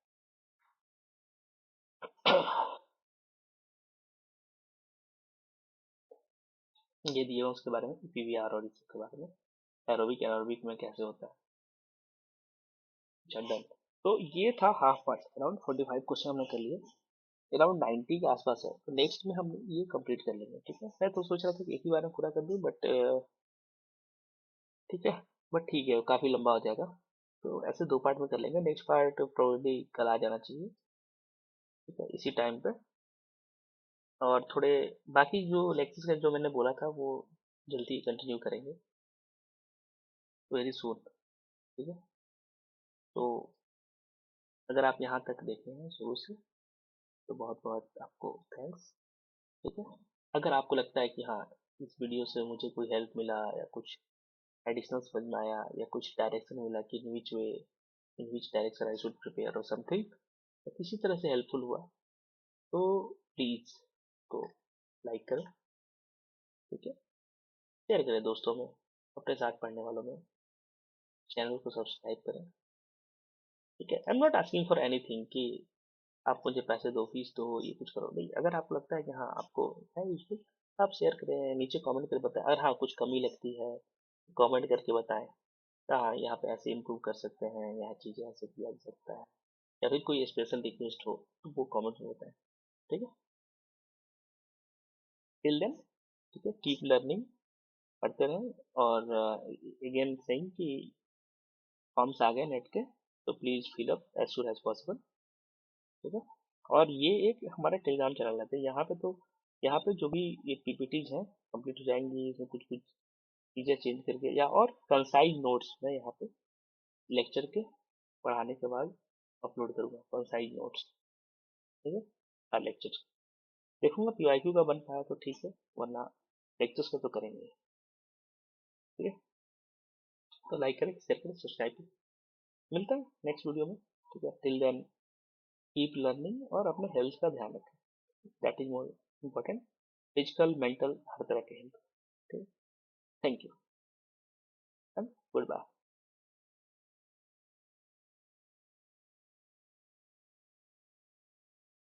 ये दिए उसके बारे में PBR और इसके बारे में, एरोबिक एरोबिक में कैसे होता है। अच्छा डन। तो ये था हाफ पार्ट, अराउंड 45 क्वेश्चन हमने कर लिए, अराउंड 90 के आसपास है, तो नेक्स्ट में हम ये कंप्लीट कर लेंगे। ठीक है, मैं तो सोच रहा था कि एक ही बार में पूरा कर दूं, बट ठीक है, बट ठीक है, काफी लंबा हो जाएगा, तो ऐसे दो पार्ट में कर लेंगे। नेक्स्ट पार्ट प्रोबेबली कल आ जाना चाहिए। ठीक है, इसी टाइम पे। और थोड़े बाकी जो लेक्चर्स है जो मैंने बोला था वो जल्दी कंटिन्यू करेंगे वेरी सून। ठीक है, तो अगर आप यहाँ तक देखे हैं शुरू से, तो बहुत बहुत आपको थैंक्स। ठीक है, अगर आपको लगता है कि हाँ इस वीडियो से मुझे कोई हेल्प मिला या कुछ एडिशनल समझ में आया या कुछ डायरेक्शन मिला कि in which direction I should prepare और समथिंग, या किसी तरह से हेल्पफुल हुआ, तो प्लीज को लाइक करें। ठीक है, शेयर करें दोस्तों में, अपने साथ पढ़ने वालों में, चैनल को सब्सक्राइब करें। ठीक है, I am not asking for anything कि आप मुझे पैसे दो, फीस दो, ये कुछ करो नहीं। अगर आपको लगता है कि हाँ आपको है यूजफुल, आप शेयर करें, नीचे कमेंट करके बताएं। अगर हाँ कुछ कमी लगती है कमेंट करके बताएं, हाँ यहाँ पे ऐसे इम्प्रूव कर सकते हैं, यह चीज़ें ऐसे किया जा सकता है, या फिर कोई स्पेशल रिक्वेस्ट हो तो वो कमेंट में बताएं। ठीक है, टिल देन, ठीक है, कीप लर्निंग, पढ़ते रहें। और अगेन सेइंग कि फॉर्म्स आ गए नेट के, तो please fill up as soon as possible. ठीक है, और ये एक हमारा टेलीग्राम चैनल रहता है यहाँ पे, तो यहाँ पे जो भी ये पीपीटीज हैं कंप्लीट हो जाएंगी, इसमें कुछ कुछ चीज़ें चेंज करके, या और कंसाइज नोट्स मैं यहाँ पे लेक्चर के पढ़ाने के बाद अपलोड करूँगा, कंसाइज नोट्स। ठीक है, हर लेक्चर देखूंगा, पीवाईक्यू का बन पाया तो ठीक है, वरना लेक्चर्स का तो करेंगे। ठीक है, तो लाइक करें, शेयर करें, सब्सक्राइब करें। मिलता है नेक्स्ट वीडियो में। ठीक है, टिल देन कीप लर्निंग और अपने हेल्थ का ध्यान रखें, that is more important, physical mental हर तरह के हेल्थ। ठीक है, thank you and good bye.